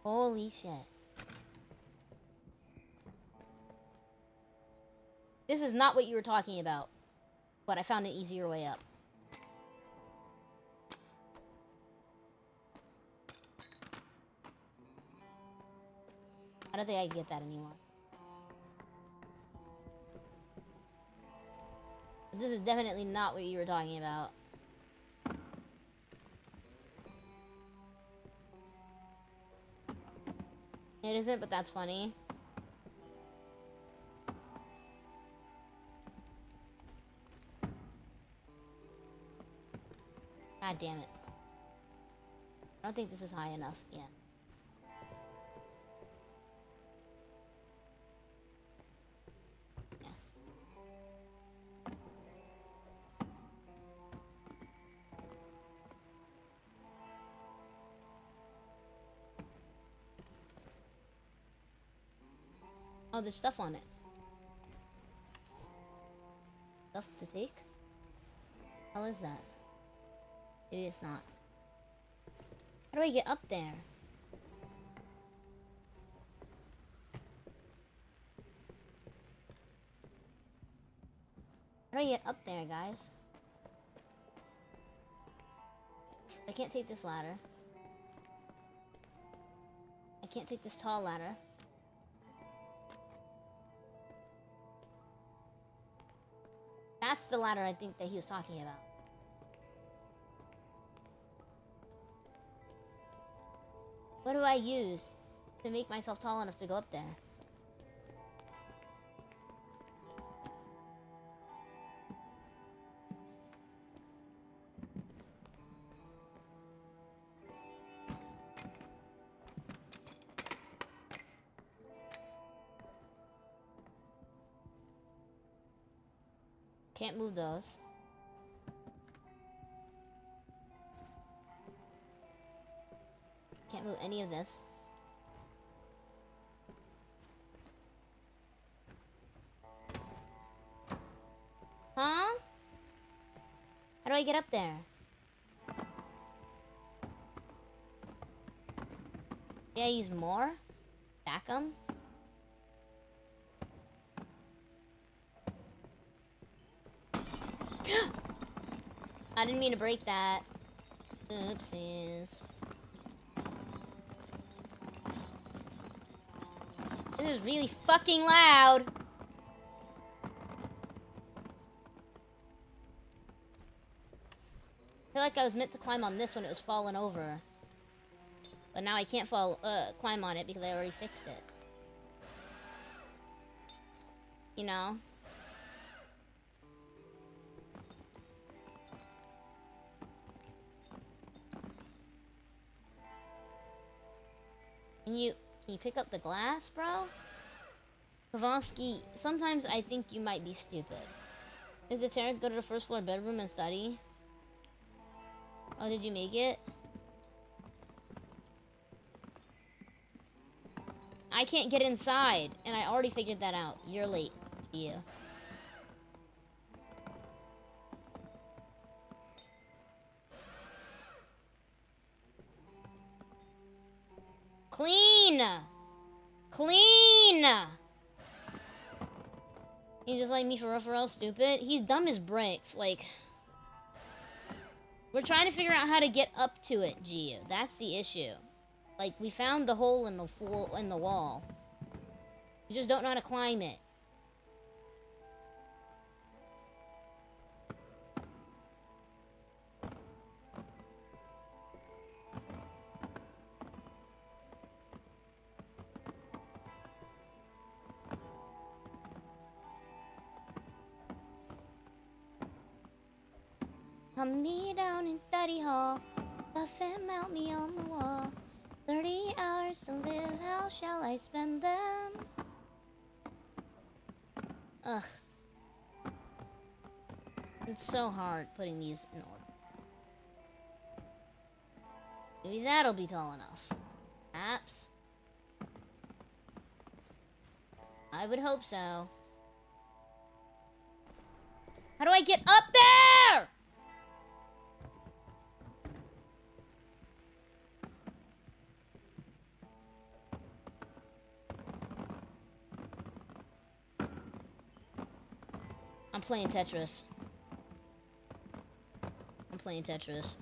Holy shit. This is not what you were talking about, but I found an easier way up. I don't think I can get that anymore. But this is definitely not what you were talking about. It isn't, but that's funny. God damn it. I don't think this is high enough. Yeah. Yeah. Oh, there's stuff on it. Stuff to take? How is that? Maybe it's not. How do I get up there? How do I get up there, guys? I can't take this ladder. I can't take this tall ladder. That's the ladder I think that he was talking about. What do I use to make myself tall enough to go up there? Can't move those. Can't move any of this. Huh? How do I get up there? Yeah, use more? Stack 'em? I didn't mean to break that. Oopsies. This is really fucking loud. I feel like I was meant to climb on this when it was falling over. But now I can't climb on it because I already fixed it. You know? Can you pick up the glass, bro? Kavonsky, sometimes I think you might be stupid. Is the Terrence go to the first floor bedroom and study? Oh, did you make it? I can't get inside, and I already figured that out. You're late. Yeah. Clean! Clean! He's just like me for real stupid. He's dumb as bricks. Like, we're trying to figure out how to get up to it, Gio. That's the issue. Like, we found the hole in the wall. We just don't know how to climb it. Come me down in study hall. Laugh and mount me on the wall. 30 hours to live, how shall I spend them? Ugh. It's so hard putting these in order. Maybe that'll be tall enough. Perhaps. I would hope so. How do I get up there? I'm playing Tetris. I'm playing Tetris.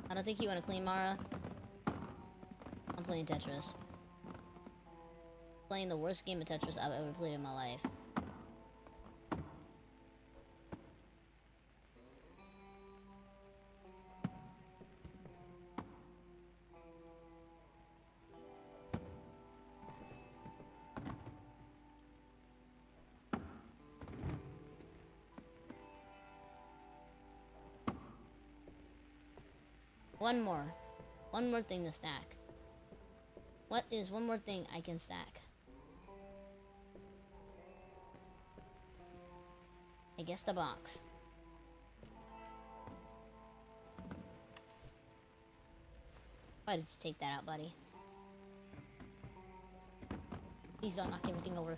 I don't think you want to clean Mara. I'm playing Tetris. Playing the worst game of Tetris I've ever played in my life. One more thing to stack. What is one more thing I can stack? I guess the box. Why did you take that out, buddy? Please don't knock everything over.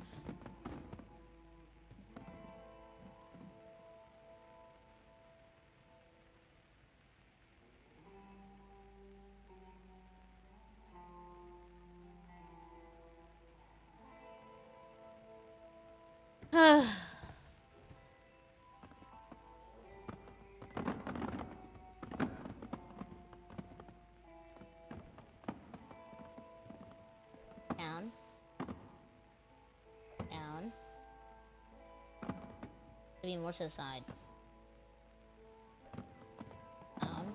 Down. Down. Maybe more to the side. Down.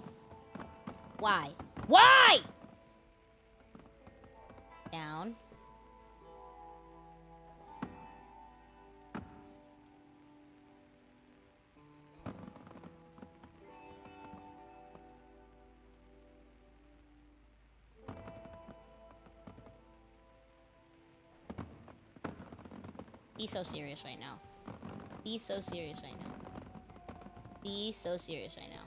Why? Why? Down. Be so serious right now. Be so serious right now. Be so serious right now.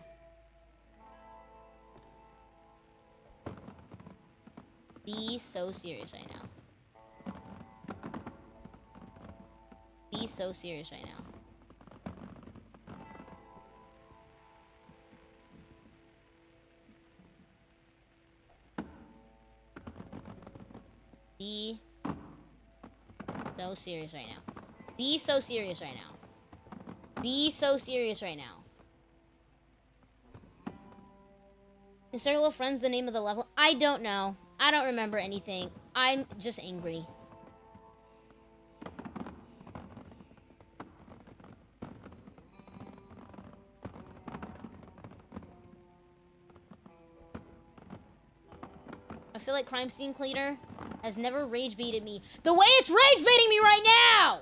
Be so serious right now. Be so serious right now. Be so serious right now. Be so serious right now. Be so serious right now. Is Circle of Friends the name of the level? I don't know. I don't remember anything. I'm just angry. I feel like Crime Scene Cleaner has never rage baited me the way it's rage baiting me right now!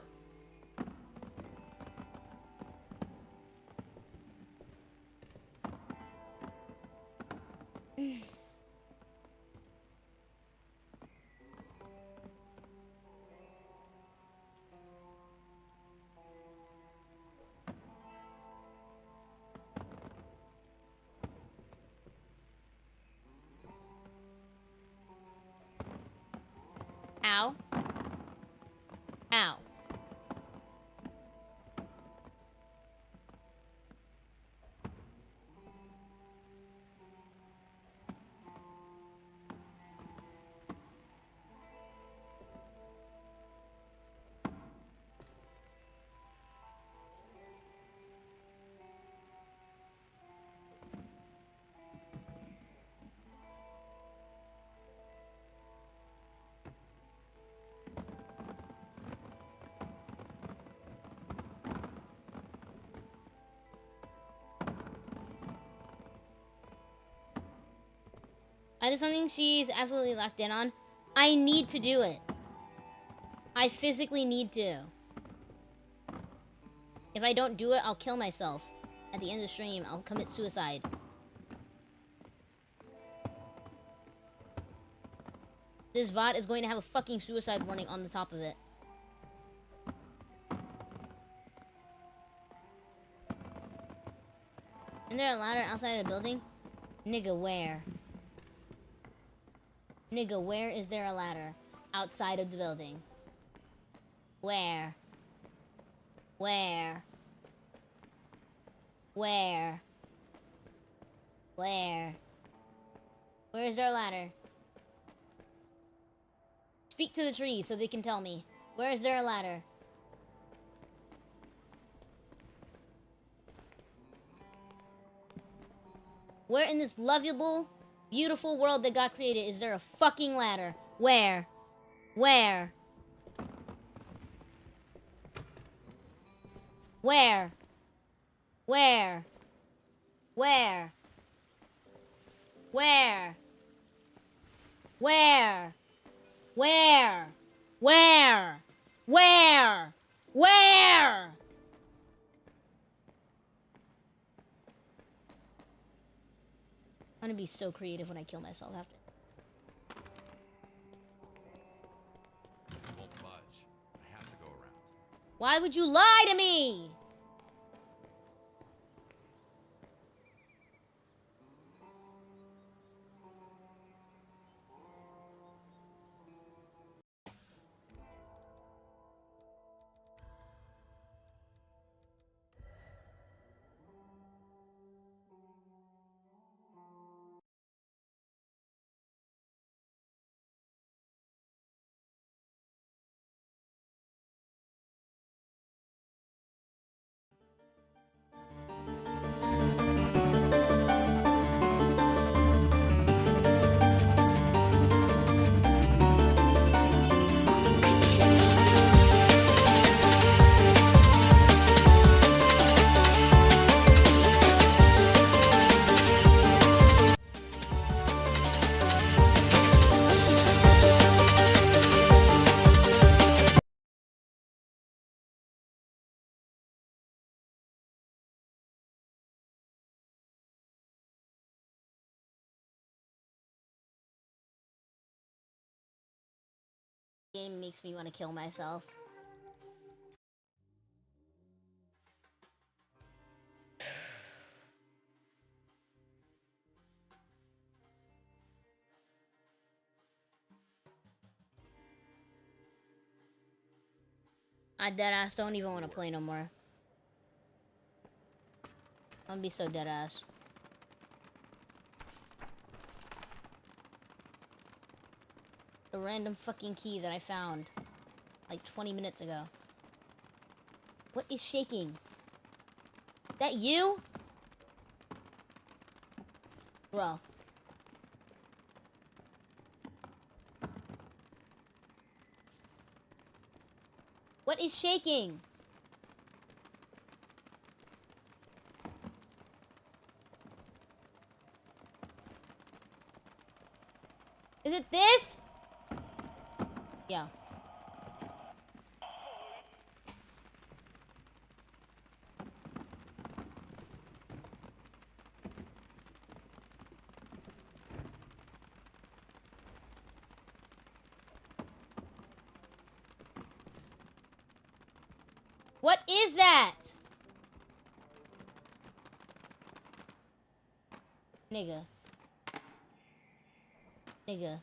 Ow. Ow. There's something she's absolutely locked in on. I need to do it. I physically need to. If I don't do it, I'll kill myself. at the end of the stream, I'll commit suicide. This VOD is going to have a fucking suicide warning on the top of it. Isn't there a ladder outside of the building? Nigga, where? Nigga, where is there a ladder outside of the building? Where? Where? Where? Where? Where is there a ladder? Speak to the trees so they can tell me. Where is there a ladder? Where in this lovable, beautiful world that God created is there a fucking ladder? Where? Where? Where? Where? Where? Where? Where? Where? Where? Where? Where? I'm gonna be so creative when I kill myself after. You won't budge. I have to go around. Why would you lie to me? Game makes me want to kill myself. I deadass don't even want to play no more. I'm gonna be so deadass. The random fucking key that I found like 20 minutes ago. What is shaking? That you? Bro. What is shaking? Is it this? Yeah. What is that? Nigga. Nigga.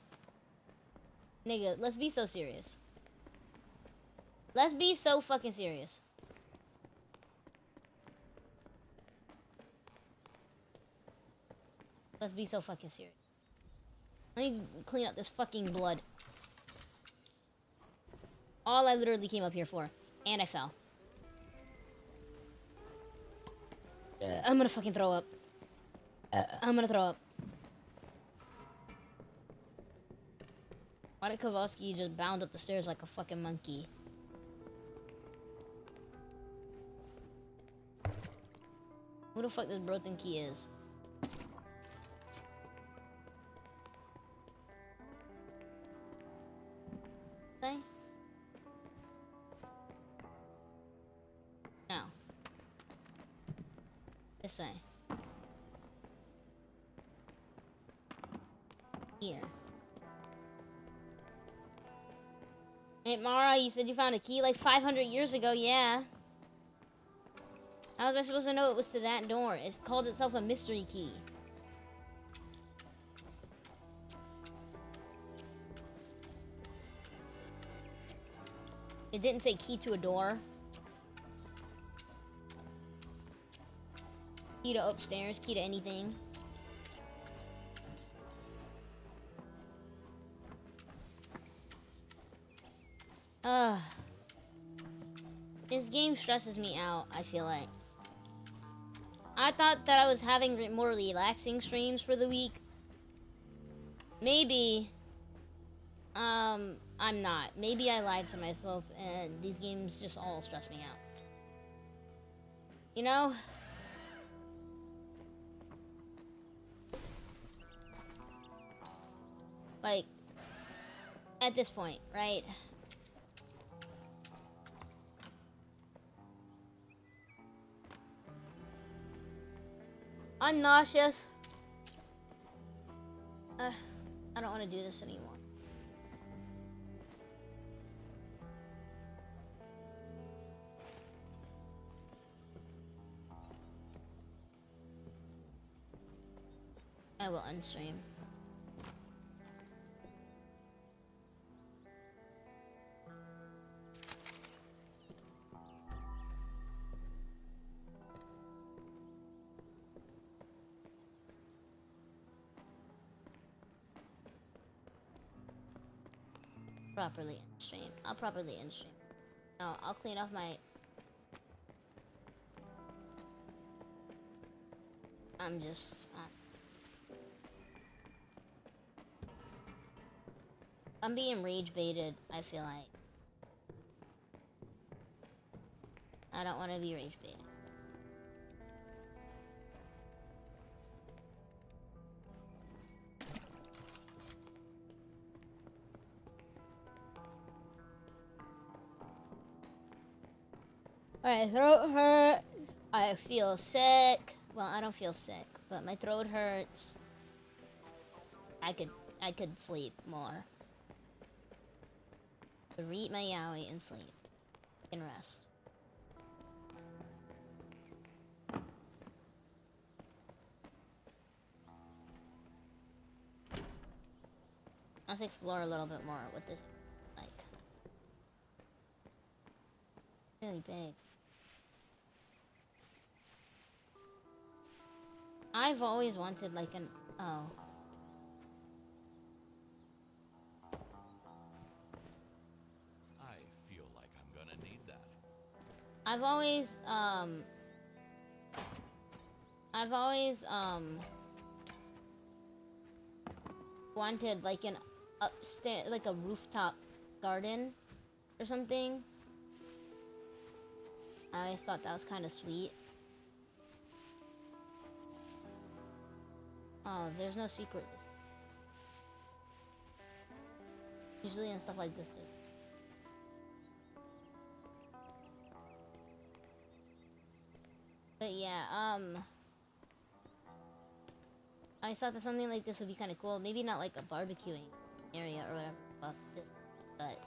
Nigga, let's be so serious. Let's be so fucking serious. Let's be so fucking serious. Let me clean up this fucking blood. All I literally came up here for. And I fell. I'm gonna fucking throw up. I'm gonna throw up. Why did Kowalski just bound up the stairs like a fucking monkey? Who the fuck this broken key is? Say? No. This way. Here. Hey, Mara, you said you found a key like 500 years ago, yeah. How was I supposed to know it was to that door? It's called itself a mystery key. It didn't say key to a door. Key to upstairs, key to anything. This game stresses me out, I feel like. I thought that I was having more relaxing streams for the week. Maybe. I'm not. Maybe I lied to myself and these games just all stress me out. You know? Like, at this point, right? I'm nauseous. I don't want to do this anymore. I will unstream. Properly in stream. I'll properly in stream. No, I'll clean off my. I'm just. I'm being rage baited, I feel like. I don't want to be rage baited. My throat hurts. I feel sick. Well, I don't feel sick, but my throat hurts. I could sleep more. Read my yaoi and sleep. And rest. Let's explore a little bit more what this is like. Really big. I've always wanted like an oh. I feel like I'm gonna need that. I've always wanted like an upstairs, like a rooftop garden or something. I always thought that was kind of sweet. Oh, there's no secret. Usually in stuff like this, too. But yeah, I thought that something like this would be kind of cool. Maybe not like a barbecuing area or whatever. Fuck this, but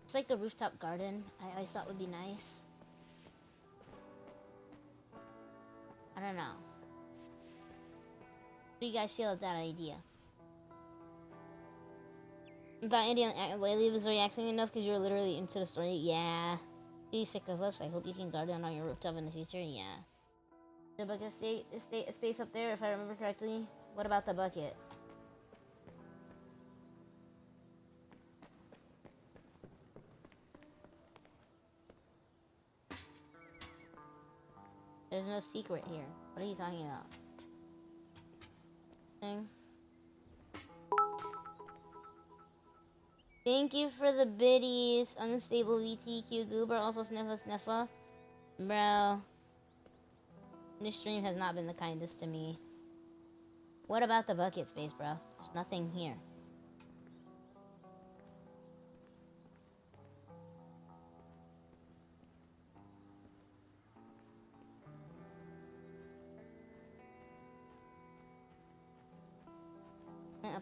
it's like a rooftop garden. I always thought would be nice. I don't know. What do you guys feel of that idea? Thought Andy and Laylee was reacting enough because you were literally into the story. Yeah. Are you sick of us? I hope you can garden on your rooftop in the future. Yeah. The bucket space up there, if I remember correctly. What about the bucket? There's no secret here. What are you talking about? Thing. Thank you for the biddies. Unstable VTQ Goober. Also Sniffa. Bro. This stream has not been the kindest to me. What about the bucket space, bro? There's nothing here.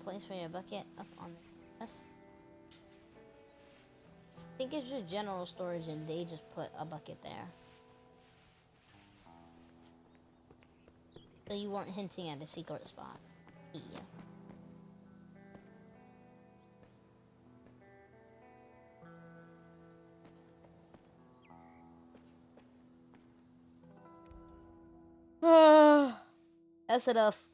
place for your bucket up on the desk? I think it's just general storage and they just put a bucket there. So you weren't hinting at a secret spot. Yeah. That's enough.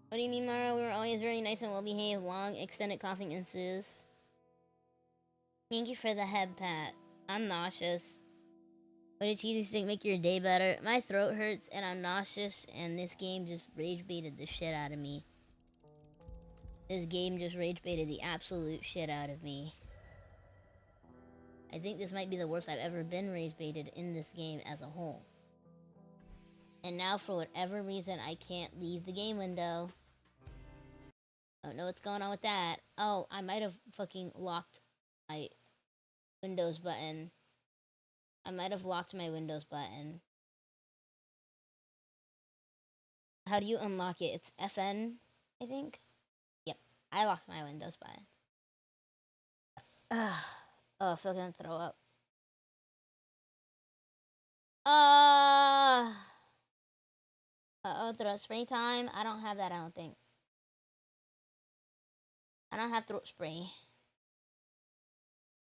What do you mean, Mara? We were always very nice and well-behaved. Long, extended coughing ensues. Thank you for the head pat. I'm nauseous. What did cheesy stick make your day better? My throat hurts and I'm nauseous, and this game just rage baited the shit out of me. This game just rage baited the absolute shit out of me. I think this might be the worst I've ever been rage baited in this game as a whole. And now, for whatever reason, I can't leave the game window. I don't know what's going on with that. Oh, I might have fucking locked my Windows button. I might have locked my Windows button. How do you unlock it? It's FN, I think? Yep, I locked my Windows button. Oh, I feel like I'm gonna throw up. Uh-oh, throat spray time? I don't have that, I don't think. I don't have throat spray.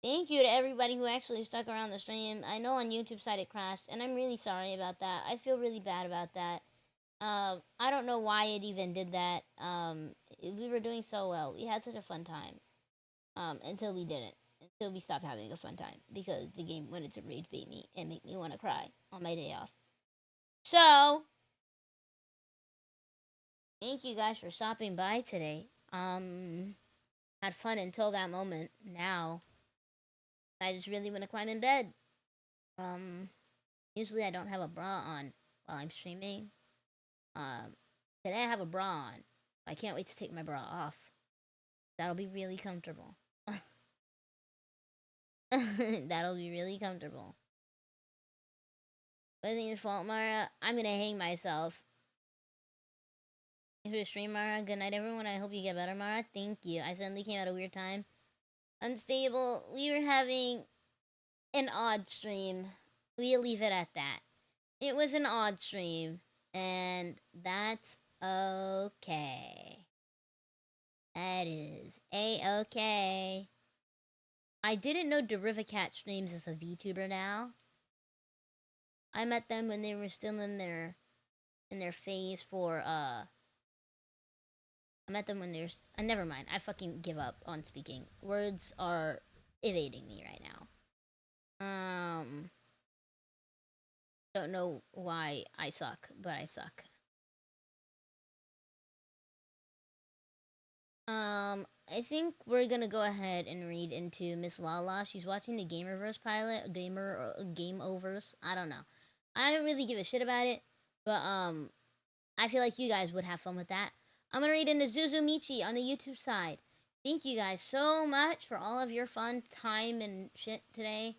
Thank you to everybody who actually stuck around the stream. I know on YouTube side it crashed, and I'm really sorry about that. I feel really bad about that. I don't know why it even did that. We were doing so well. We had such a fun time. Until we didn't. Until we stopped having a fun time. Because the game wanted to rage bait me and make me want to cry on my day off. So, thank you guys for stopping by today. Had fun until that moment. Now, I just really want to climb in bed. Usually I don't have a bra on while I'm streaming. Today I have a bra on. I can't wait to take my bra off. That'll be really comfortable. That'll be really comfortable. Wasn't your fault, Mara. I'm gonna hang myself. Thanks for the stream, Mara. Good night, everyone. I hope you get better, Mara. Thank you. I suddenly came at a weird time. Unstable. We were having an odd stream. We'll leave it at that. It was an odd stream, and that's okay. That is A-okay. I didn't know Derivacat streams as a VTuber now. I met them when they were still in their phase for I met them when there's never mind. I fucking give up on speaking. Words are evading me right now. Don't know why I suck, but I suck. I think we're gonna go ahead and read into Miss Lala. She's watching the Gamerverse pilot, Game Overs. I don't know. I don't really give a shit about it, but I feel like you guys would have fun with that. I'm gonna read into Zuzu Michi on the YouTube side. Thank you guys so much for all of your fun time and shit today.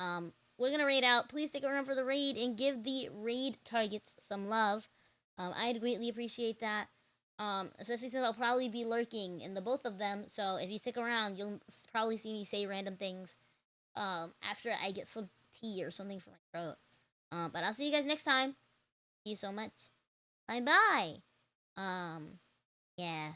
We're gonna raid out. Please stick around for the raid and give the raid targets some love. I'd greatly appreciate that. Especially since I'll probably be lurking in the both of them. So if you stick around, you'll probably see me say random things. After I get some tea or something for my throat. But I'll see you guys next time. Thank you so much. Bye bye. Yeah.